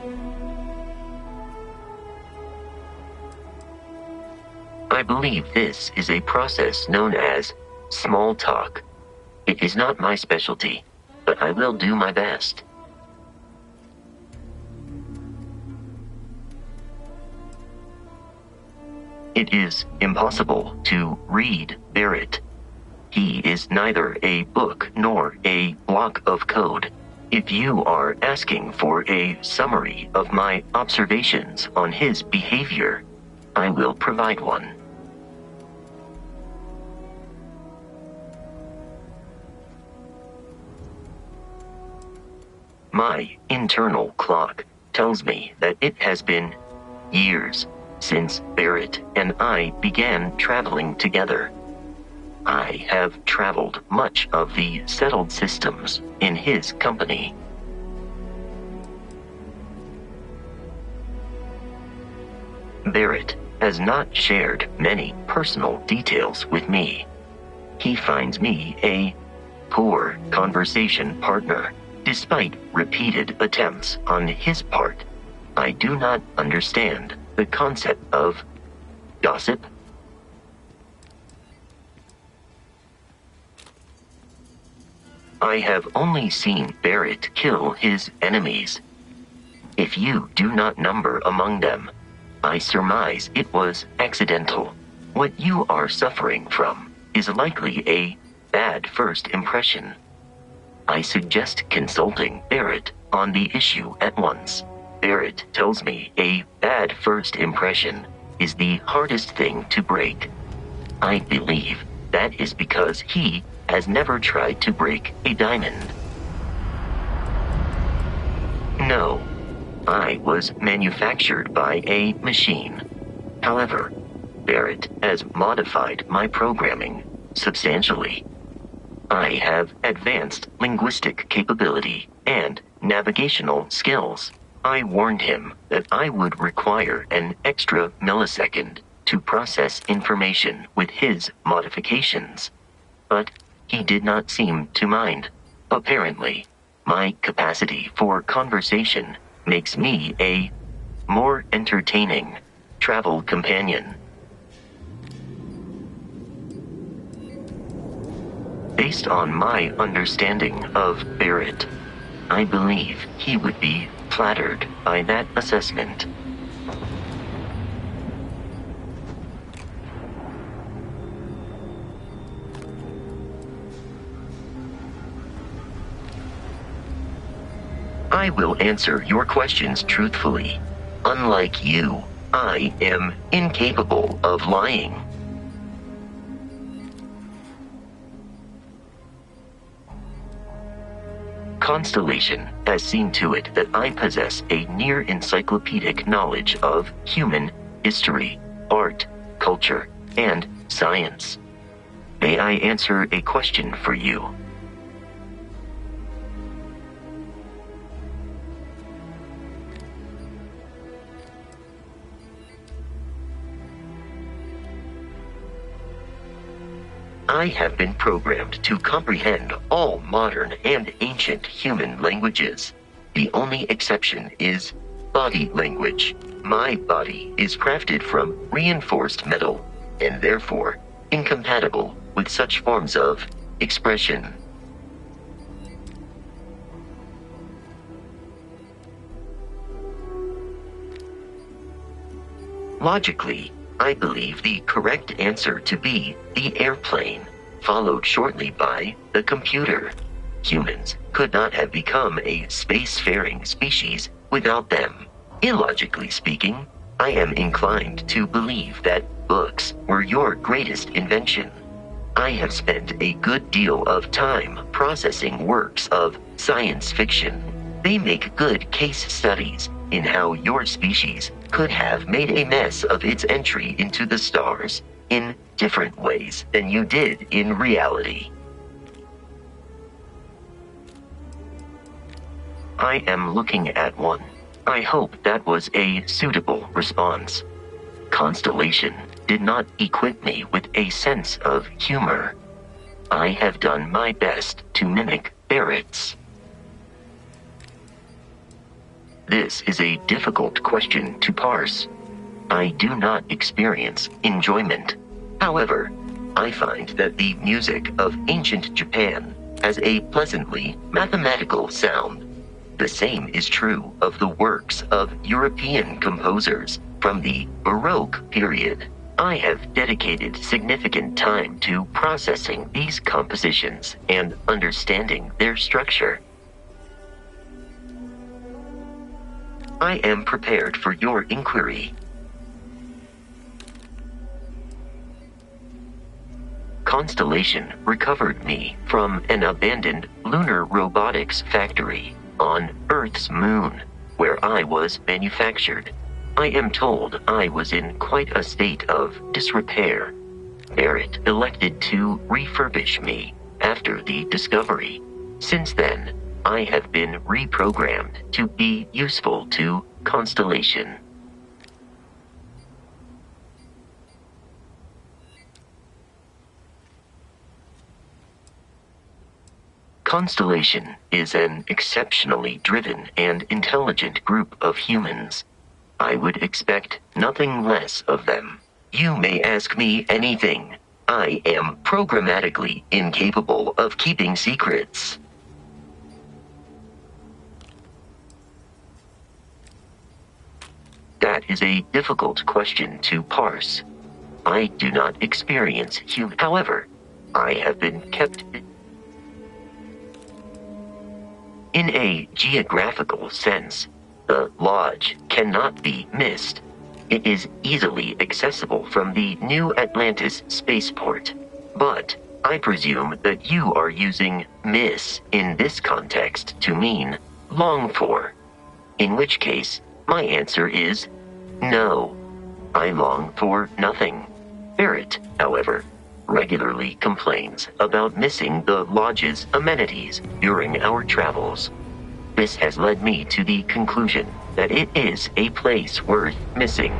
S5: I believe this is a process known as small talk. It is not my specialty, but I will do my best. It is impossible to read Barrett. He is neither a book nor a block of code. If you are asking for a summary of my observations on his behavior, I will provide one. My internal clock tells me that it has been years since Barrett and I began traveling together. I have traveled much of the settled systems in his company. Barrett has not shared many personal details with me. He finds me a poor conversation partner. Despite repeated attempts on his part, I do not understand the concept of gossip. I have only seen Barrett kill his enemies. If you do not number among them, I surmise it was accidental. What you are suffering from is likely a bad first impression. I suggest consulting Barrett on the issue at once. Barrett tells me a bad first impression is the hardest thing to break. I believe that is because he has never tried to break a diamond. No, I was manufactured by a machine. However, Barrett has modified my programming substantially. I have advanced linguistic capability and navigational skills. I warned him that I would require an extra millisecond to process information with his modifications, but he did not seem to mind. Apparently, my capacity for conversation makes me a more entertaining travel companion. Based on my understanding of Barrett, I believe he would be flattered by that assessment. I will answer your questions truthfully. Unlike you, I am incapable of lying. Constellation has seen to it that I possess a near encyclopedic knowledge of human history, art, culture, and science. May I answer a question for you? I have been programmed to comprehend all modern and ancient human languages. The only exception is body language. My body is crafted from reinforced metal, and therefore incompatible with such forms of expression. Logically, I believe the correct answer to be the airplane, followed shortly by the computer. Humans could not have become a spacefaring species without them. Illogically speaking, I am inclined to believe that books were your greatest invention. I have spent a good deal of time processing works of science fiction. They make good case studies in how your species could have made a mess of its entry into the stars in different ways than you did in reality. I am looking at one. I hope that was a suitable response. Constellation did not equip me with a sense of humor. I have done my best to mimic Barrett's. This is a difficult question to parse. I do not experience enjoyment. However, I find that the music of ancient Japan has a pleasantly mathematical sound. The same is true of the works of European composers from the Baroque period. I have dedicated significant time to processing these compositions and understanding their structure. I am prepared for your inquiry. Constellation recovered me from an abandoned lunar robotics factory on Earth's moon, where I was manufactured. I am told I was in quite a state of disrepair. Barrett elected to refurbish me after the discovery. Since then, I have been reprogrammed to be useful to Constellation. Constellation is an exceptionally driven and intelligent group of humans. I would expect nothing less of them. You may ask me anything. I am programmatically incapable of keeping secrets. That is a difficult question to parse. I do not experience human. However, I have been kept in a geographical sense. The lodge cannot be missed. It is easily accessible from the New Atlantis spaceport. But I presume that you are using miss in this context to mean long for. In which case, my answer is no. I long for nothing. Barrett, however, regularly complains about missing the lodge's amenities during our travels. This has led me to the conclusion that it is a place worth missing.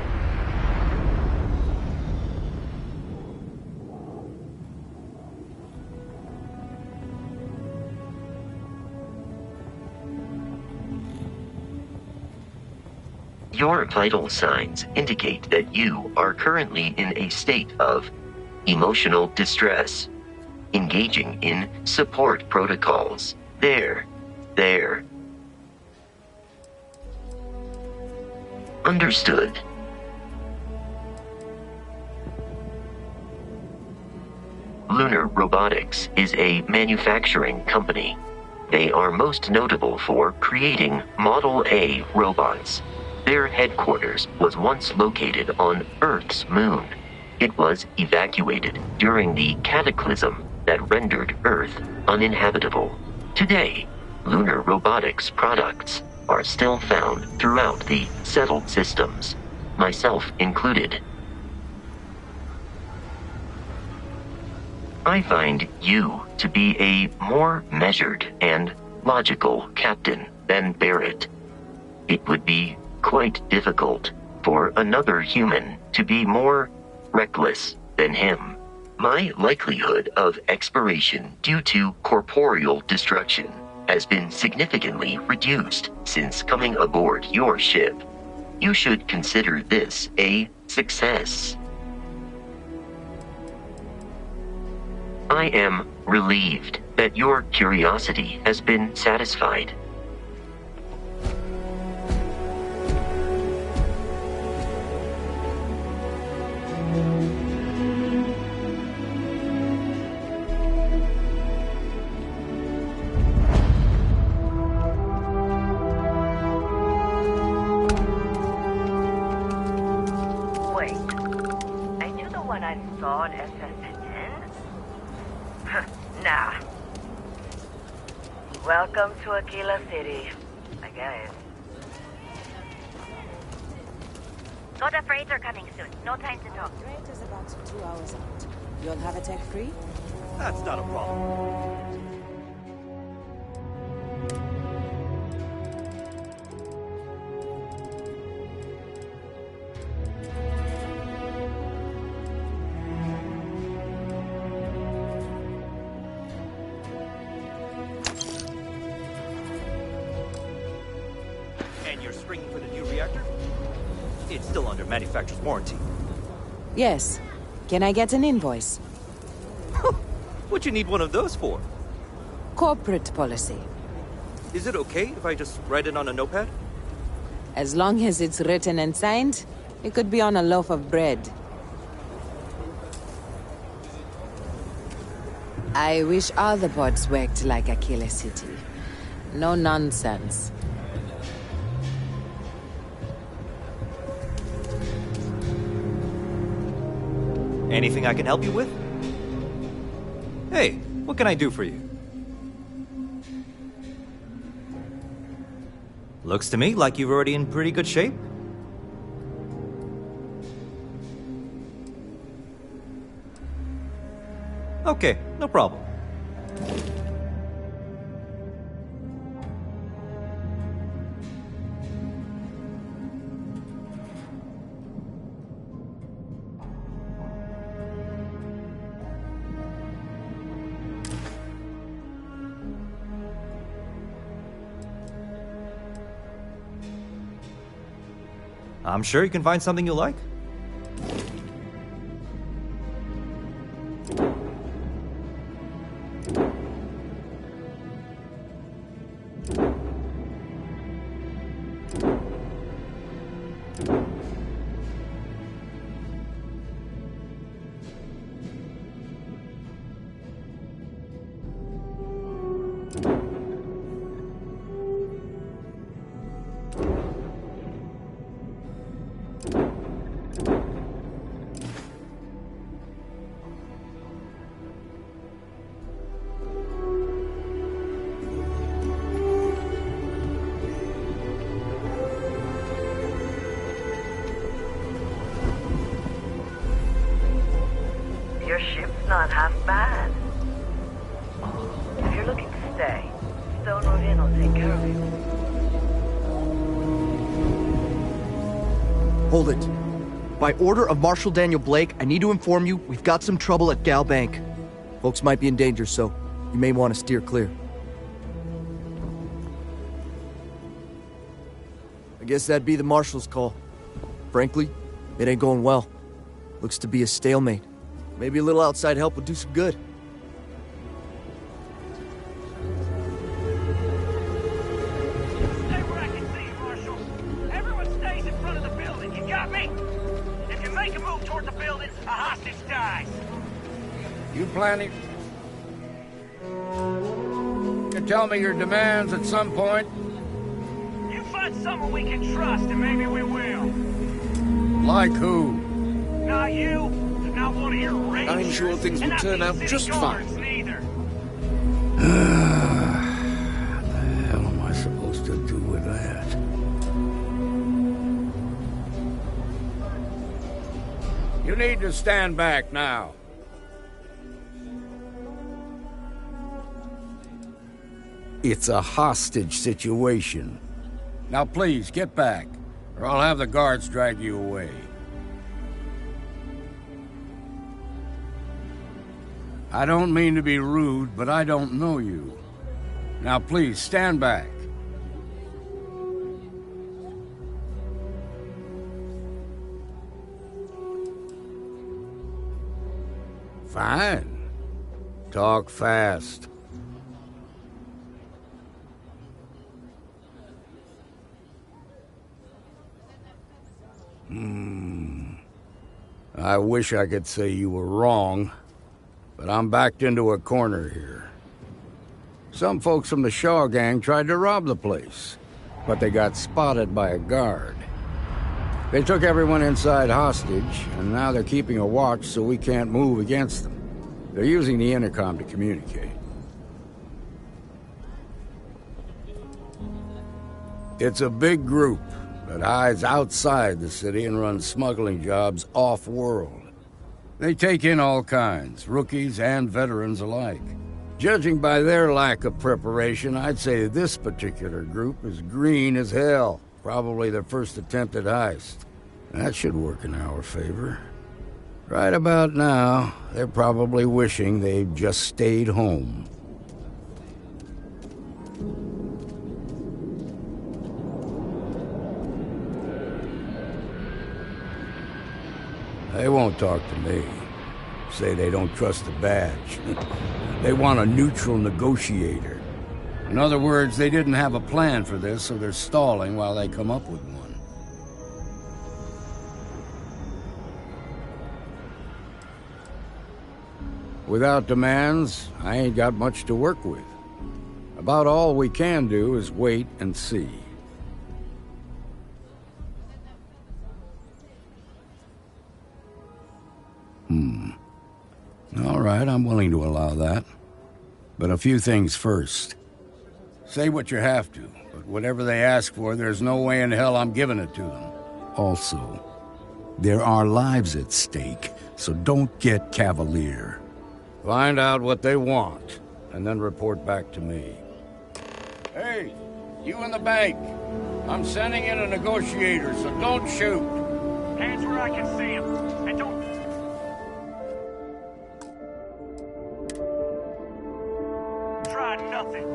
S5: Your vital signs indicate that you are currently in a state of emotional distress, engaging in support protocols. There. Understood. Lunar Robotics is a manufacturing company. They are most notable for creating Model A robots. Their headquarters was once located on Earth's moon. It was evacuated during the cataclysm that rendered Earth uninhabitable. Today, Lunar Robotics products are still found throughout the settled systems, myself included. I find you to be a more measured and logical captain than Barrett. It would be quite difficult for another human to be more reckless than him. My likelihood of expiration due to corporeal destruction has been significantly reduced since coming aboard your ship. You should consider this a success. I am relieved that your curiosity has been satisfied.
S7: Welcome to Aquila City, I guess.
S4: Got a freighter coming soon. No time to talk.
S20: Freighter's about 2 hours out. You'll have a tech free?
S9: That's not a problem. It's still under manufacturer's warranty.
S24: Yes. Can I get an invoice?
S9: What you need one of those for?
S24: Corporate policy.
S9: Is it okay if I just write it on a notepad?
S24: As long as it's written and signed, it could be on a loaf of bread. I wish all the bots worked like Aquila City. No nonsense.
S9: Anything I can help you with? Hey, what can I do for you? Looks to me like you're already in pretty good shape. Okay, no problem. I'm sure you can find something you like.
S7: Your ship's not half bad. If you're looking to stay, Stonewood Inn will take care of you.
S10: Hold it. By order of Marshal Daniel Blake, I need to inform you we've got some trouble at Gal Bank. Folks might be in danger, so you may want to steer clear. I guess that'd be the Marshal's call. Frankly, it ain't going well. Looks to be a stalemate. Maybe a little outside help would do some good.
S21: Stay where I can see you, Marshal. Everyone stays in front of the building, you got me? If you make a move toward the building, a hostage dies.
S12: You planning? You tell me your demands at some point?
S21: You find someone we can trust, and maybe we will.
S12: Like who?
S21: Not you, not one of your rangers.
S12: I'm sure things will turn out just fine.
S21: Neither.
S12: What the hell am I supposed to do with that? You need to stand back now. It's a hostage situation. Now please, get back, or I'll have the guards drag you away. I don't mean to be rude, but I don't know you. Now please, stand back. Fine. Talk fast. I wish I could say you were wrong, but I'm backed into a corner here. Some folks from the Shaw gang tried to rob the place, but they got spotted by a guard. They took everyone inside hostage, and now they're keeping a watch so we can't move against them. They're using the intercom to communicate. It's a big group that hides outside the city and runs smuggling jobs off-world. They take in all kinds, rookies and veterans alike. Judging by their lack of preparation, I'd say this particular group is green as hell. Probably their first attempt at heist. That should work in our favor. Right about now, they're probably wishing they'd just stayed home. They won't talk to me. Say they don't trust the badge. They want a neutral negotiator. In other words, they didn't have a plan for this, so they're stalling while they come up with one. Without demands, I ain't got much to work with. About all we can do is wait and see. All right, I'm willing to allow that. But a few things first. Say what you have to, but whatever they ask for, there's no way in hell I'm giving it to them. Also, there are lives at stake, so don't get cavalier. Find out what they want, and then report back to me. Hey, you in the bank. I'm sending in a negotiator, so don't shoot.
S21: Hands where I can see him. And don't... Try nothing.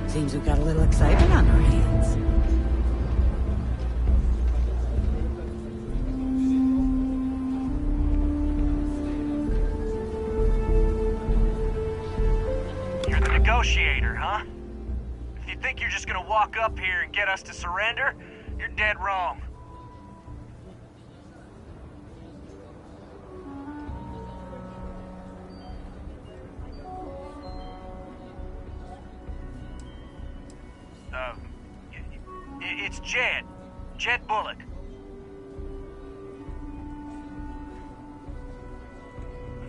S11: Seems we've got a little excitement on our hands.
S21: You're the negotiator, huh? If you think you're just gonna walk up here and get us to surrender, you're dead wrong. It's Jed. Jed Bullock.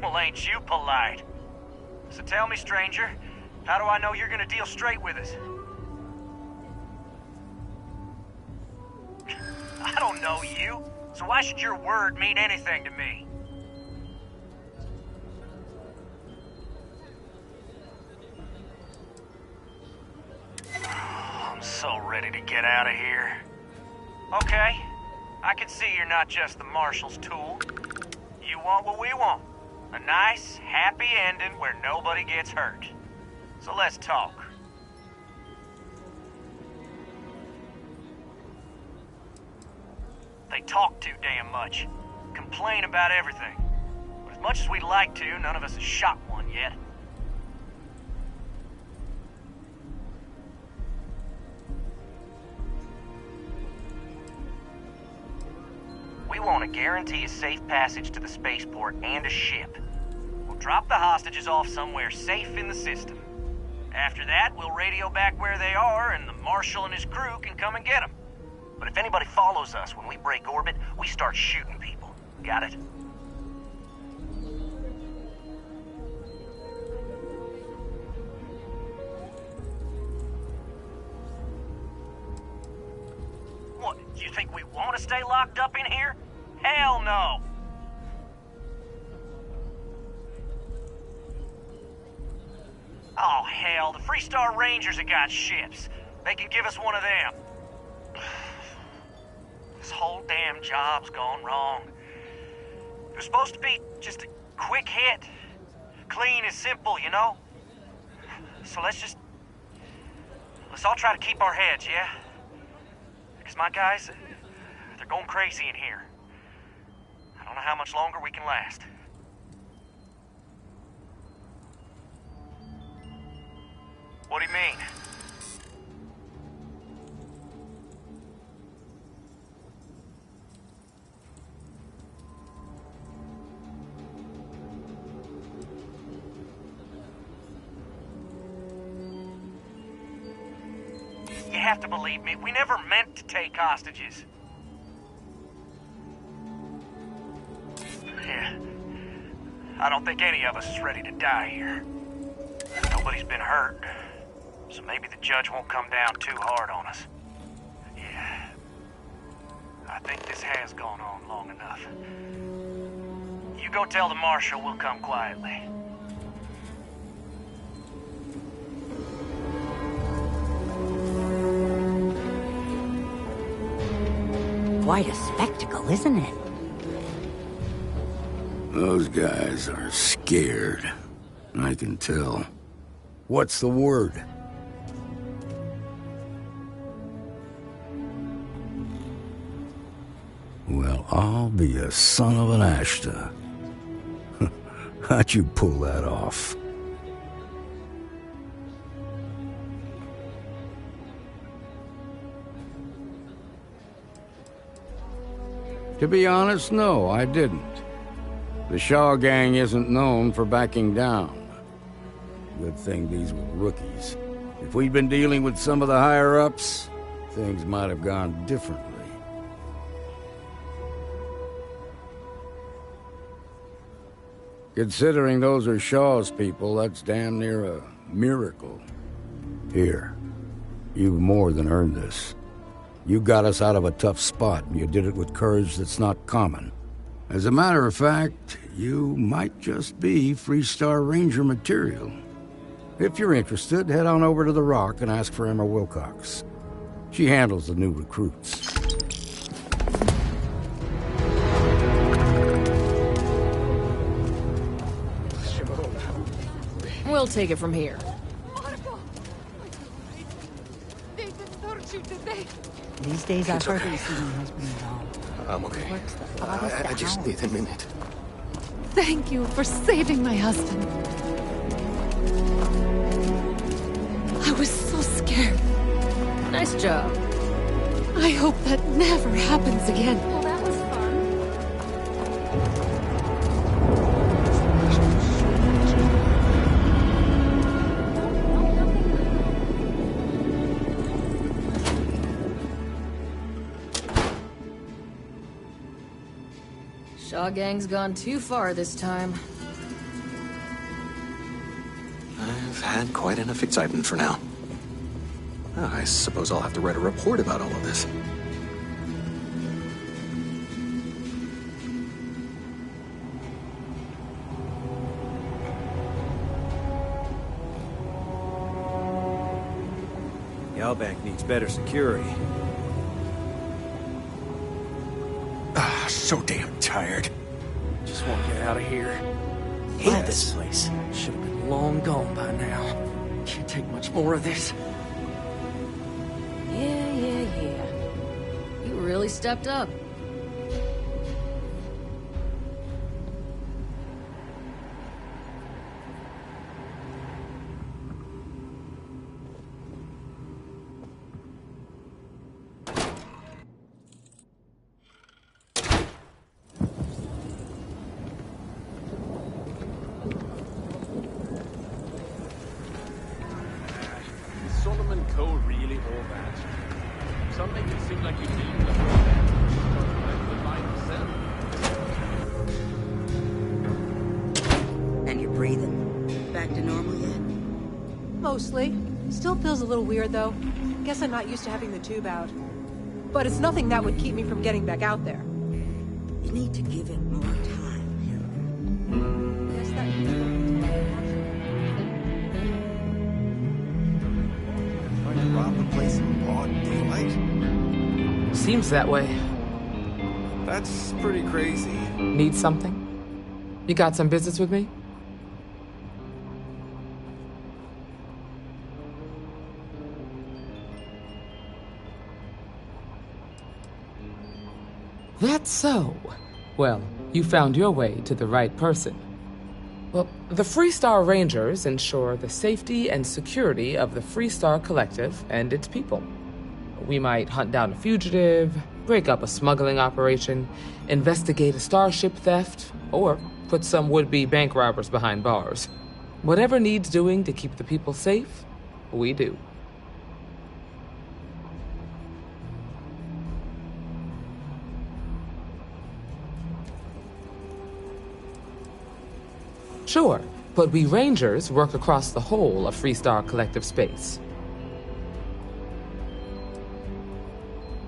S21: Well, ain't you polite? So tell me, stranger, how do I know you're gonna deal straight with us? I don't know you, so why should your word mean anything to me? I'm so ready to get out of here. Okay, I can see you're not just the Marshal's tool. You want what we want. A nice, happy ending where nobody gets hurt. So let's talk. They talk too damn much. Complain about everything. But as much as we'd like to, none of us has shot one yet. We want to guarantee a safe passage to the spaceport and a ship. We'll drop the hostages off somewhere safe in the system. After that, we'll radio back where they are, and the Marshal and his crew can come and get them. But if anybody follows us when we break orbit, we start shooting people. Got it? What, you think we want to stay locked up in here? Hell no! Oh, hell, the Freestar Rangers have got ships. They can give us one of them. This whole damn job's gone wrong. It was supposed to be just a quick hit. Clean and simple, you know? So let's all try to keep our heads, yeah? Because my guys, they're going crazy in here. I don't know how much longer we can last. What do you mean? You have to believe me, we never meant to take hostages. Yeah. I don't think any of us is ready to die here. Nobody's been hurt. So maybe the judge won't come down too hard on us. Yeah. I think this has gone on long enough. You go tell the Marshal we'll come quietly.
S11: Quite a spectacle, isn't it?
S12: Those guys are scared. I can tell. What's the word? Well, I'll be a son of an Ashta. How'd you pull that off? To be honest, no, I didn't. The Shaw gang isn't known for backing down. Good thing these were rookies. If we'd been dealing with some of the higher-ups, things might have gone differently. Considering those are Shaw's people, that's damn near a miracle. Here, you've more than earned this. You got us out of a tough spot, and you did it with courage that's not common. As a matter of fact, you might just be Freestar Ranger material. If you're interested, head on over to the Rock and ask for Emma Wilcox. She handles the new recruits.
S20: We'll take it from here.
S11: These days I hardly see my husband at all.
S1: I'm okay.
S11: Works the farthest
S1: I just
S11: out.
S1: need a minute.
S13: Thank you for saving my husband. I was so scared.
S24: Nice job.
S13: I hope that never happens again.
S4: Well, that was fun.
S24: Shaw Gang's gone too far this time.
S3: I've had quite enough excitement for now. I suppose I'll have to write a report about all of this.
S9: Galbank needs better security.
S3: So damn tired.
S10: Just want to get out of here.
S3: Hate this place.
S10: Should have been long gone by now. Can't take much more of this.
S24: Yeah. You really stepped up.
S6: Solomon Cole really all that? Some make it seem like you need the
S11: And you're breathing? Back to normal yet?
S14: Mostly. Still feels a little weird, though. Guess I'm not used to having the tube out. But it's nothing that would keep me from getting back out there.
S11: You need to give it more time,
S14: Guess that
S1: Trying to rob the place in broad daylight?
S16: Seems that way.
S2: That's pretty crazy.
S16: Need something? You got some business with me? That's so. Well, you found your way to the right person. Well, the Freestar Rangers ensure the safety and security of the Freestar Collective and its people. We might hunt down a fugitive, break up a smuggling operation, investigate a starship theft, or put some would-be bank robbers behind bars. Whatever needs doing to keep the people safe, we do. Sure, but we Rangers work across the whole of Freestar Collective space.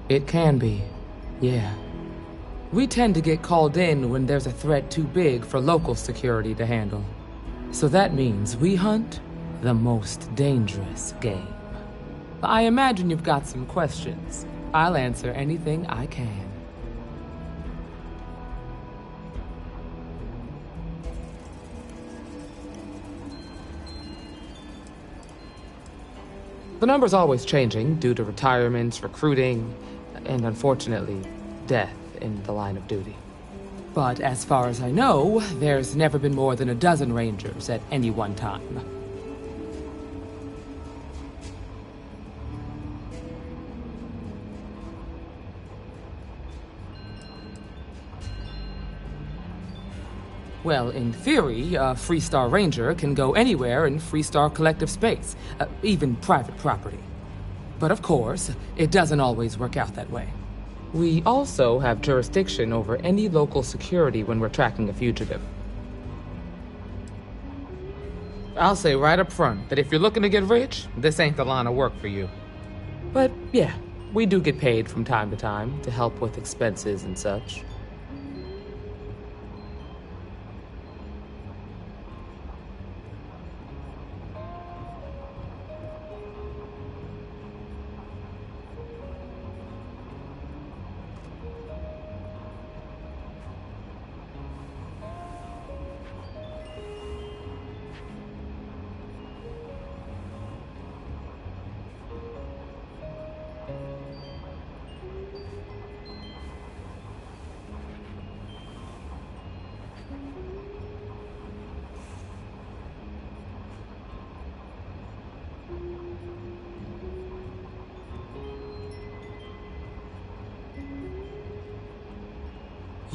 S16: It can be, yeah. We tend to get called in when there's a threat too big for local security to handle. So that means we hunt the most dangerous game. I imagine you've got some questions. I'll answer anything I can. The number's always changing due to retirements, recruiting, and unfortunately, death in the line of duty. But as far as I know, there's never been more than a dozen Rangers at any one time. Well, in theory, a Freestar Ranger can go anywhere in Freestar Collective space, even private property. But of course, it doesn't always work out that way. We also have jurisdiction over any local security when we're tracking a fugitive. I'll say right up front that if you're looking to get rich, this ain't the line of work for you. But yeah, we do get paid from time to time to help with expenses and such.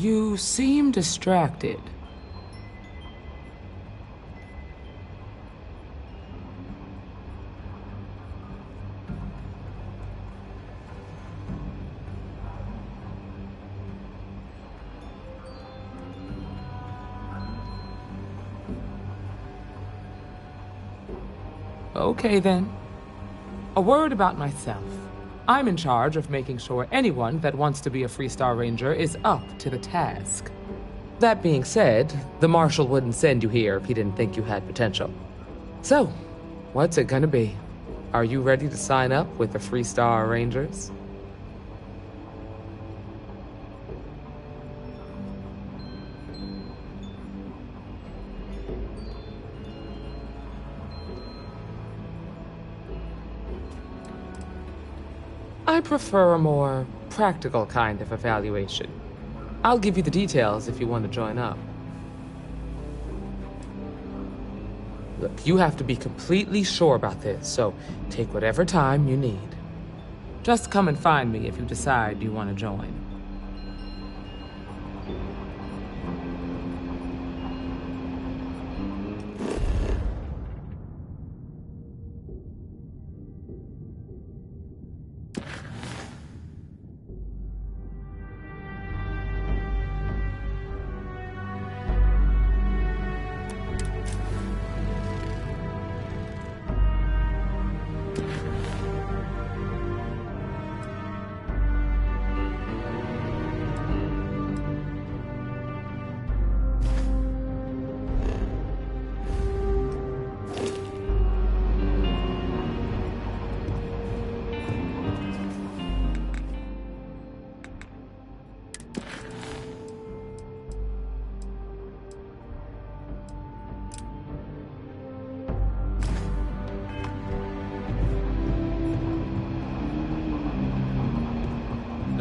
S16: You seem distracted. Okay then. A word about myself. I'm in charge of making sure anyone that wants to be a Freestar Ranger is up to the task. That being said, the Marshal wouldn't send you here if he didn't think you had potential. So, what's it gonna be? Are you ready to sign up with the Freestar Rangers? I prefer a more practical kind of evaluation. I'll give you the details if you want to join up. Look, you have to be completely sure about this, so take whatever time you need. Just come and find me if you decide you want to join.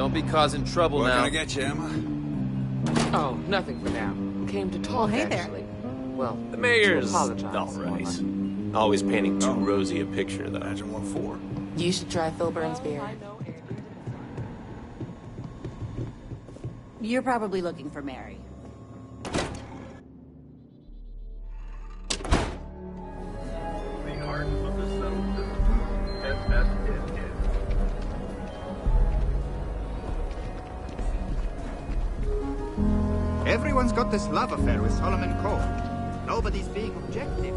S2: Don't be causing trouble now.
S17: What can I get you, Emma?
S16: Oh, nothing for now. Came to talk,
S14: hey there.
S16: actually. Well,
S17: The mayor's
S16: to apologize.
S17: alright. Always painting too rosy a picture, though. Imagine what for.
S18: You should try Filburn's beer.
S4: You're probably looking for Mary.
S19: Everyone's got this love affair with Solomon Cole. Nobody's being objective.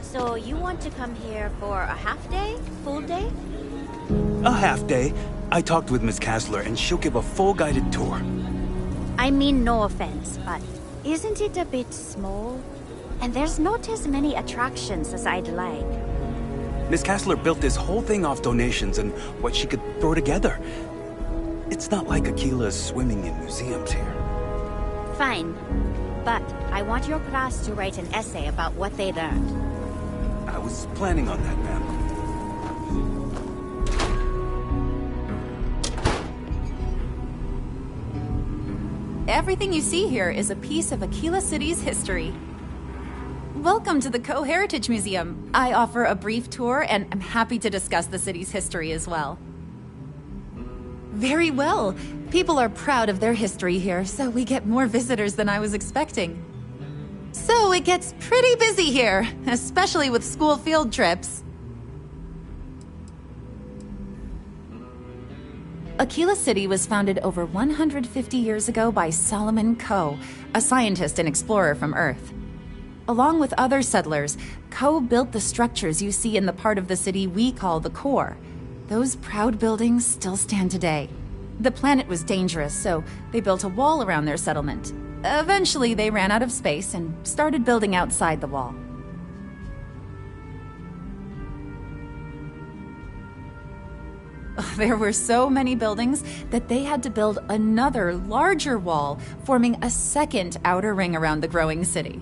S4: So you want to come here for a half day? Full day?
S17: A half day. I talked with Miss Kassler, and she'll give a full guided tour.
S4: I mean, no offense, but isn't it a bit small? And there's not as many attractions as I'd like.
S17: Miss Castler built this whole thing off donations and what she could throw together. It's not like Aquila's swimming in museums here.
S4: Fine. But I want your class to write an essay about what they learned.
S17: I was planning on that, ma'am.
S8: Everything you see here is a piece of Aquila City's history. Welcome to the Co-Heritage Museum. I offer a brief tour, and I'm happy to discuss the city's history as well. Very well. People are proud of their history here, so we get more visitors than I was expecting. So it gets pretty busy here, especially with school field trips. Aquila City was founded over 150 years ago by Solomon Coe, a scientist and explorer from Earth. Along with other settlers, Coe built the structures you see in the part of the city we call the core. Those proud buildings still stand today. The planet was dangerous, so they built a wall around their settlement. Eventually, they ran out of space and started building outside the wall. There were so many buildings that they had to build another, larger wall, forming a second outer ring around the growing city.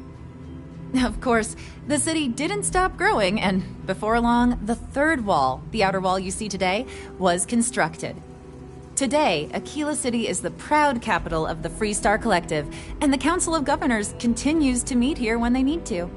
S8: Of course, the city didn't stop growing, and before long, the third wall, the outer wall you see today, was constructed. Today, Aquila City is the proud capital of the Freestar Collective, and the Council of Governors continues to meet here when they need to.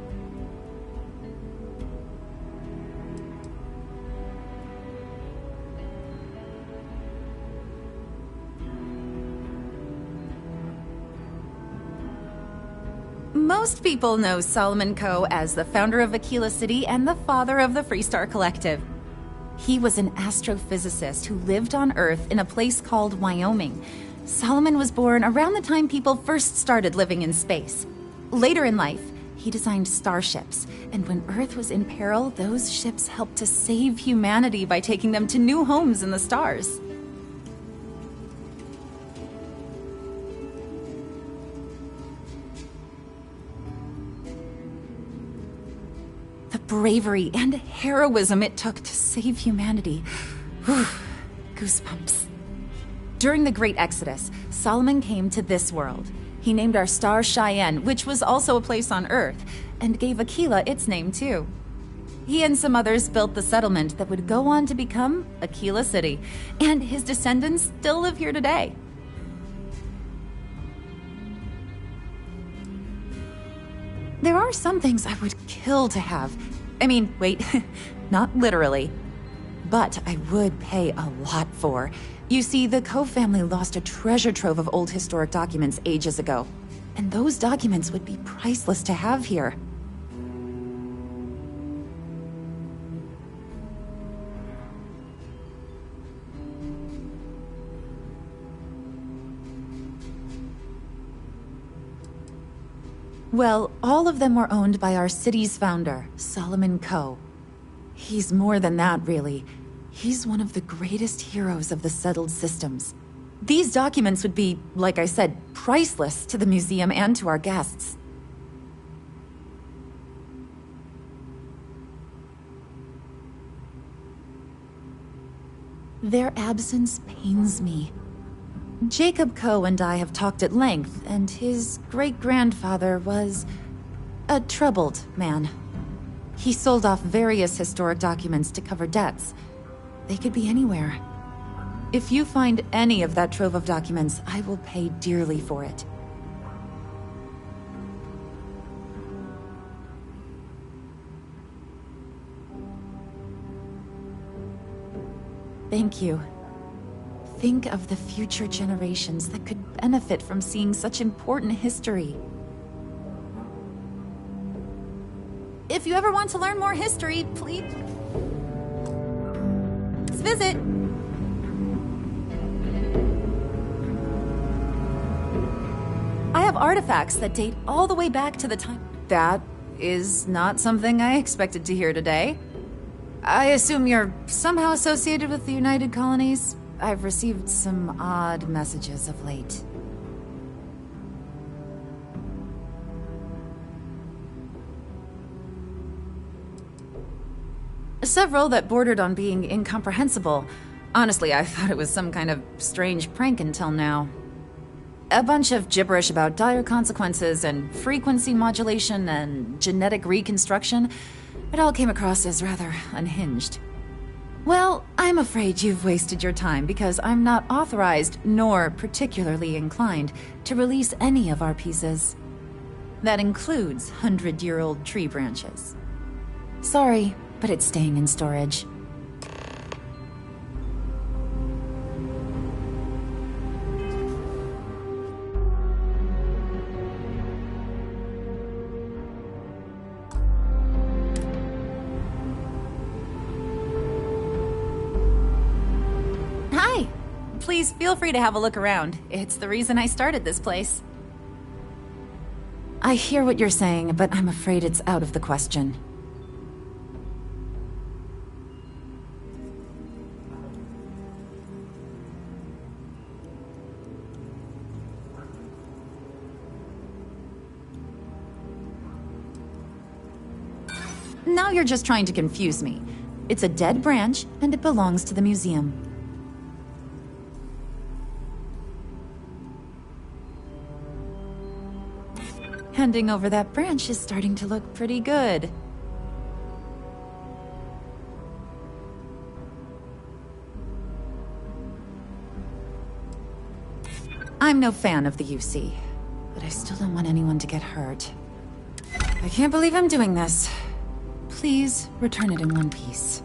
S8: Most people know Solomon Coe as the founder of Aquila City and the father of the Freestar Collective. He was an astrophysicist who lived on Earth in a place called Wyoming. Solomon was born around the time people first started living in space. Later in life, he designed starships, and when Earth was in peril, those ships helped to save humanity by taking them to new homes in the stars. The bravery and heroism it took to save humanity. Whew, goosebumps. During the Great Exodus, Solomon came to this world. He named our star Cheyenne, which was also a place on Earth, and gave Aquila its name too. He and some others built the settlement that would go on to become Aquila City, and his descendants still live here today. There are some things I would kill to have. I mean, wait, not literally. But I would pay a lot for. You see, the Coe family lost a treasure trove of old historic documents ages ago. And those documents would be priceless to have here. Well, all of them were owned by our city's founder, Solomon Coe. He's more than that, really. He's one of the greatest heroes of the settled systems. These documents would be, like I said, priceless to the museum and to our guests. Their absence pains me. Jacob Coe and I have talked at length, and his great-grandfather was a troubled man. He sold off various historic documents to cover debts. They could be anywhere. If you find any of that trove of documents, I will pay dearly for it. Thank you. Think of the future generations that could benefit from seeing such important history. If you ever want to learn more history, please visit. I have artifacts that date all the way back to the time. That is not something I expected to hear today. I assume you're somehow associated with the United Colonies? I've received some odd messages of late. Several that bordered on being incomprehensible. Honestly, I thought it was some kind of strange prank until now. A bunch of gibberish about dire consequences and frequency modulation and genetic reconstruction. It all came across as rather unhinged. Well, I'm afraid you've wasted your time because I'm not authorized nor particularly inclined to release any of our pieces. That includes 100-year-old tree branches. Sorry, but it's staying in storage. Hi! Please feel free to have a look around. It's the reason I started this place. I hear what you're saying, but I'm afraid it's out of the question. Now you're just trying to confuse me. It's a dead branch, and it belongs to the museum. Handing over that branch is starting to look pretty good. I'm no fan of the UC, but I still don't want anyone to get hurt. I can't believe I'm doing this. Please return it in one piece.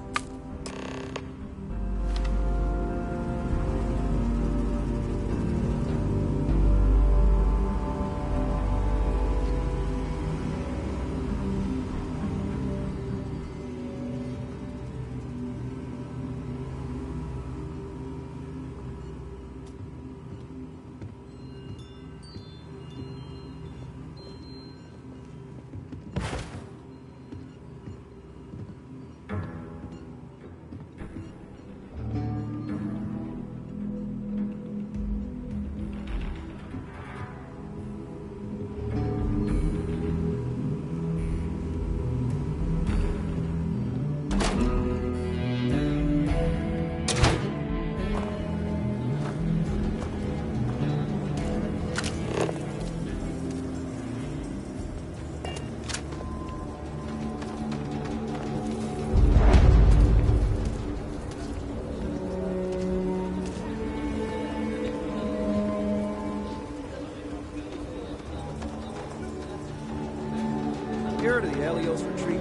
S9: Here to the Helios retreat.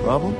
S10: Problem?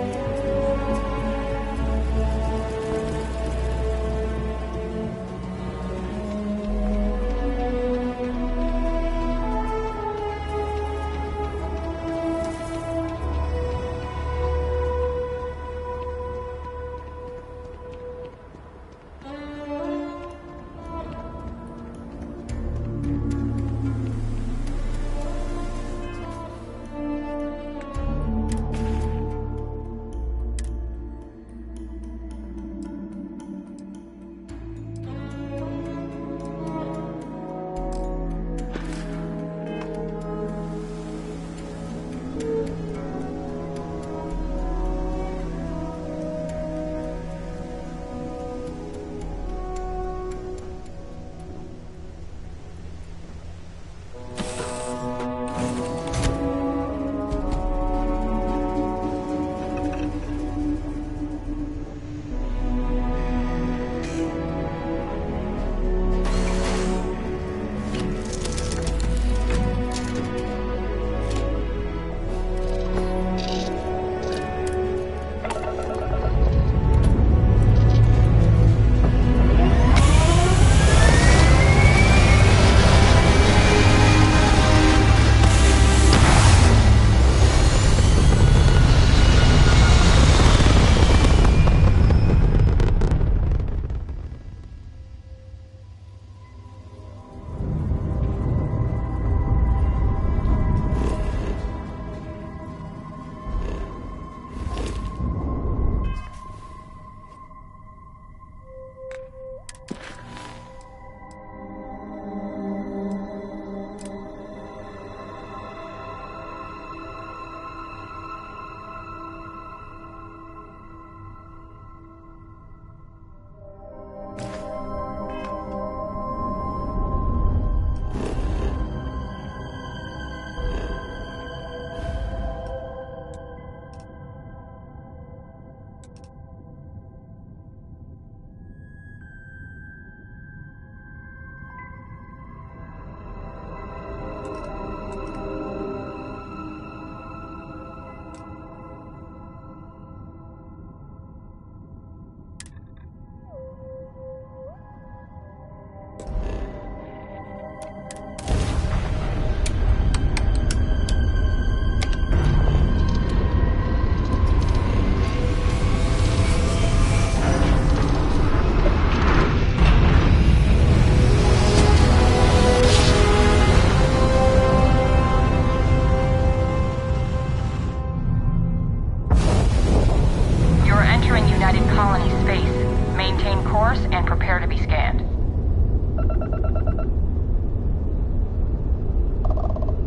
S5: course and prepare to be scanned.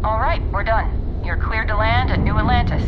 S5: All right, we're done. You're cleared to land at New Atlantis.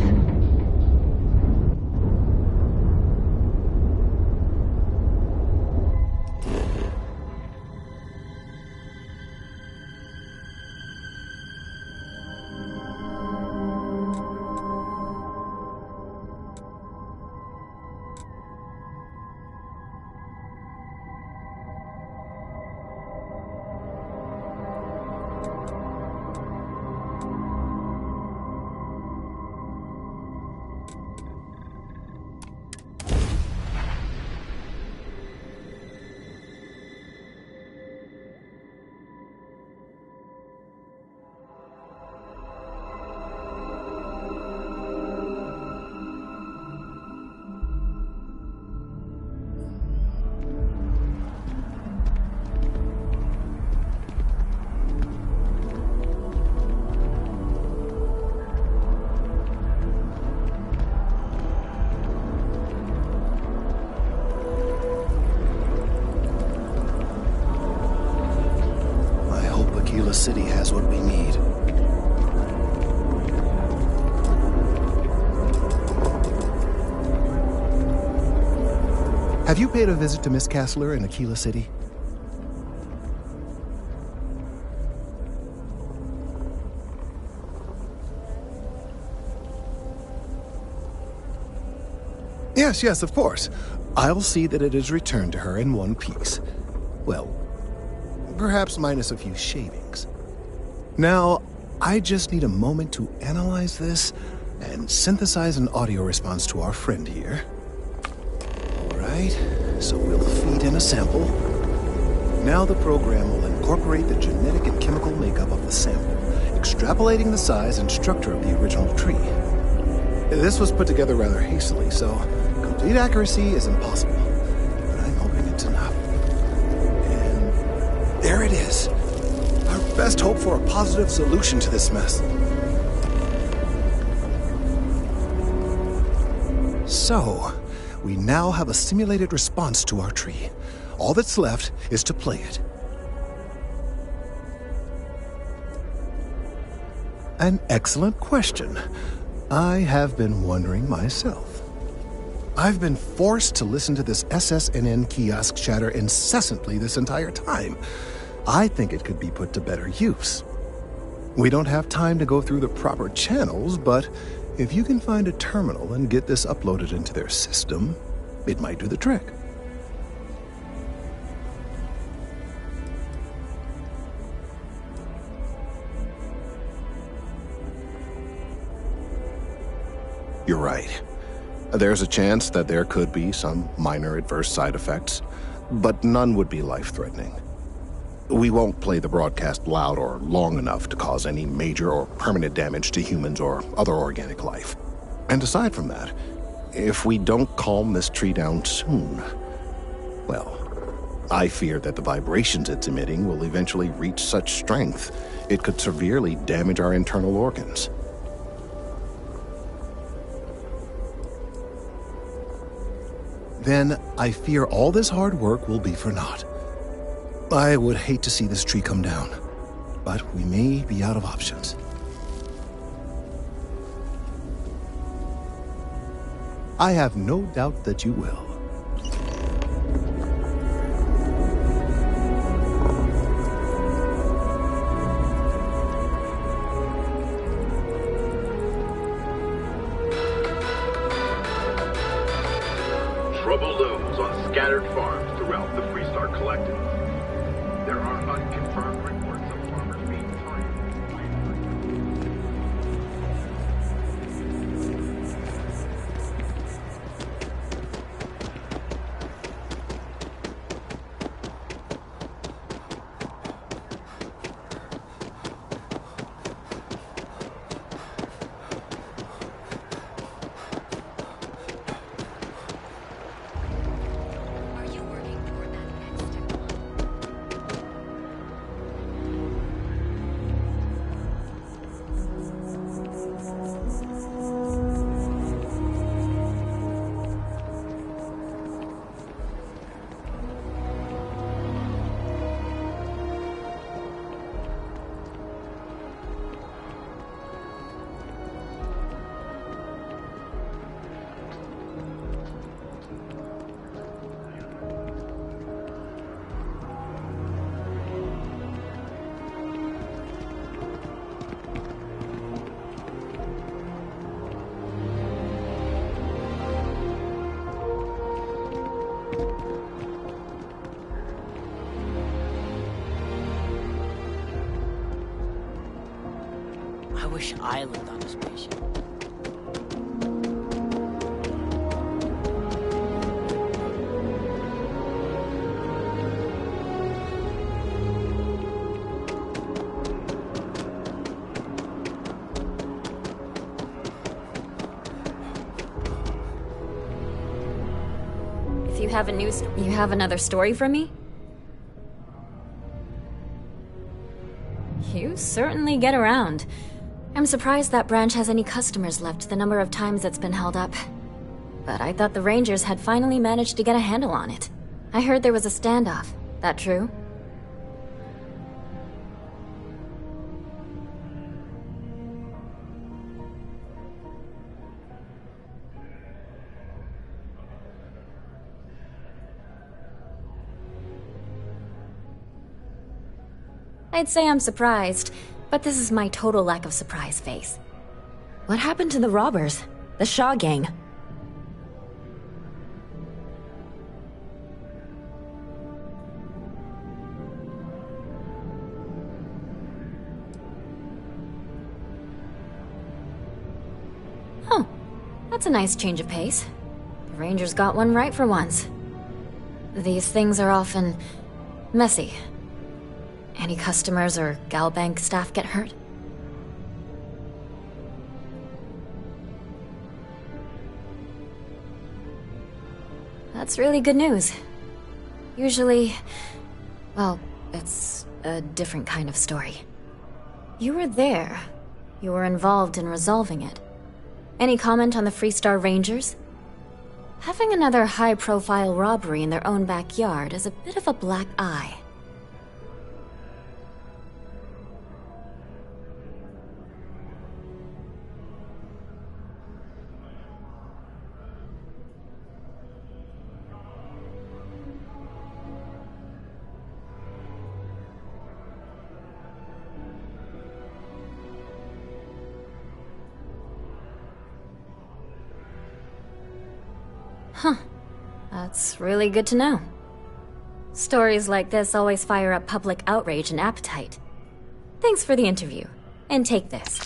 S1: City has what we need. Have you paid a visit to Miss Castler in Aquila City? Yes, of course. I'll see that it is returned to her in one piece. Well, perhaps minus a few shavings. Now, I just need a moment to analyze this and synthesize an audio response to our friend here. All right, so we'll feed in a sample. Now the program will incorporate the genetic and chemical makeup of the sample, extrapolating the size and structure of the original tree. This was put together rather hastily, so complete accuracy is impossible, but I'm hoping it's enough. And there it is. Our best hope for a positive solution to this mess. So, we now have a simulated response to our tree. All that's left is to play it. An excellent question. I have been wondering myself. I've been forced to listen to this SSNN kiosk chatter incessantly this entire time. I think it could be put to better use. We don't have time to go through the proper channels, but if you can find a terminal and get this uploaded into their system, it might do the trick. You're right. There's a chance that there could be some minor adverse side effects, but none would be life-threatening. We won't play the broadcast loud or long enough to cause any major or permanent damage to humans or other organic life. And aside from that, if we don't calm this tree down soon, well, I fear that the vibrations it's emitting will eventually reach such strength it could severely damage our internal organs. Then I fear all this hard work will be for naught. I would hate to see this tree come down, but we may be out of options. I have no doubt that you will.
S15: Trouble looms on scattered farms throughout the Freestar Collective. There are unconfirmed reports of farmers being targeted.
S11: I wish I lived on a spaceship.
S4: You have another story for me? You certainly get around. I'm surprised that branch has any customers left the number of times it's been held up. But I thought the Rangers had finally managed to get a handle on it. I heard there was a standoff. That true? I'd say I'm surprised, but this is my total lack of surprise face. What happened to the robbers? The Shaw gang? Oh, that's a nice change of pace. The Rangers got one right for once. These things are often messy. Any customers or GalBank staff get hurt? That's really good news. Usually, well, it's a different kind of story. You were there. You were involved in resolving it. Any comment on the Freestar Rangers? Having another high-profile robbery in their own backyard is a bit of a black eye. Huh. That's really good to know. Stories like this always fire up public outrage and appetite. Thanks for the interview. And take this.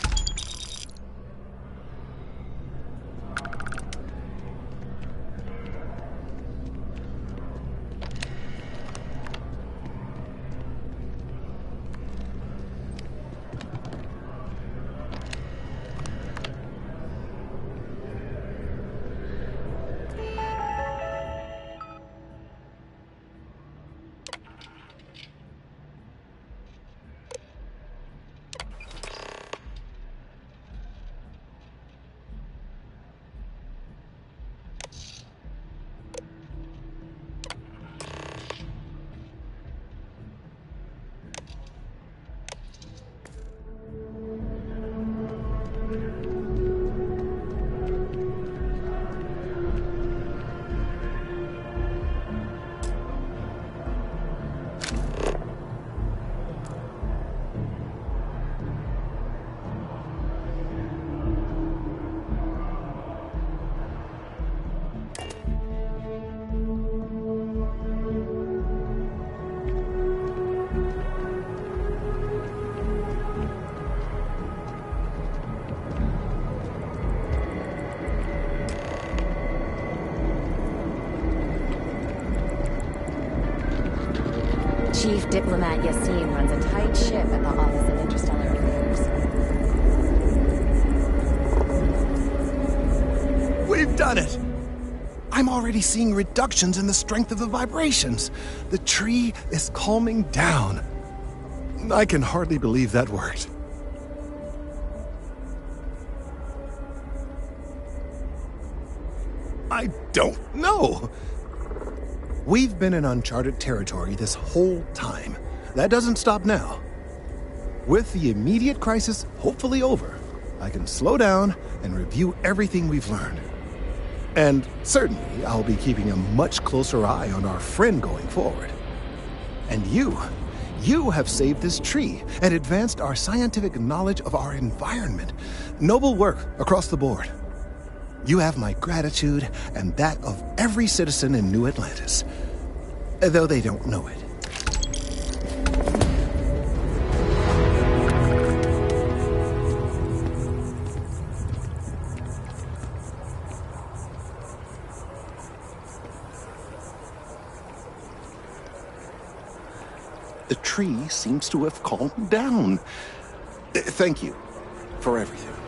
S4: Chief Diplomat Yassim runs a tight ship at the Office of Interstellar Affairs.
S1: We've done it! I'm already seeing reductions in the strength of the vibrations. The tree is calming down. I can hardly believe that worked. I don't know. We've been in uncharted territory this whole time. That doesn't stop now. With the immediate crisis hopefully over, I can slow down and review everything we've learned. And certainly, I'll be keeping a much closer eye on our friend going forward. And you have saved this tree and advanced our scientific knowledge of our environment. Noble work across the board. You have my gratitude and that of every citizen in New Atlantis, though they don't know it. the tree seems to have calmed down. Thank you for everything.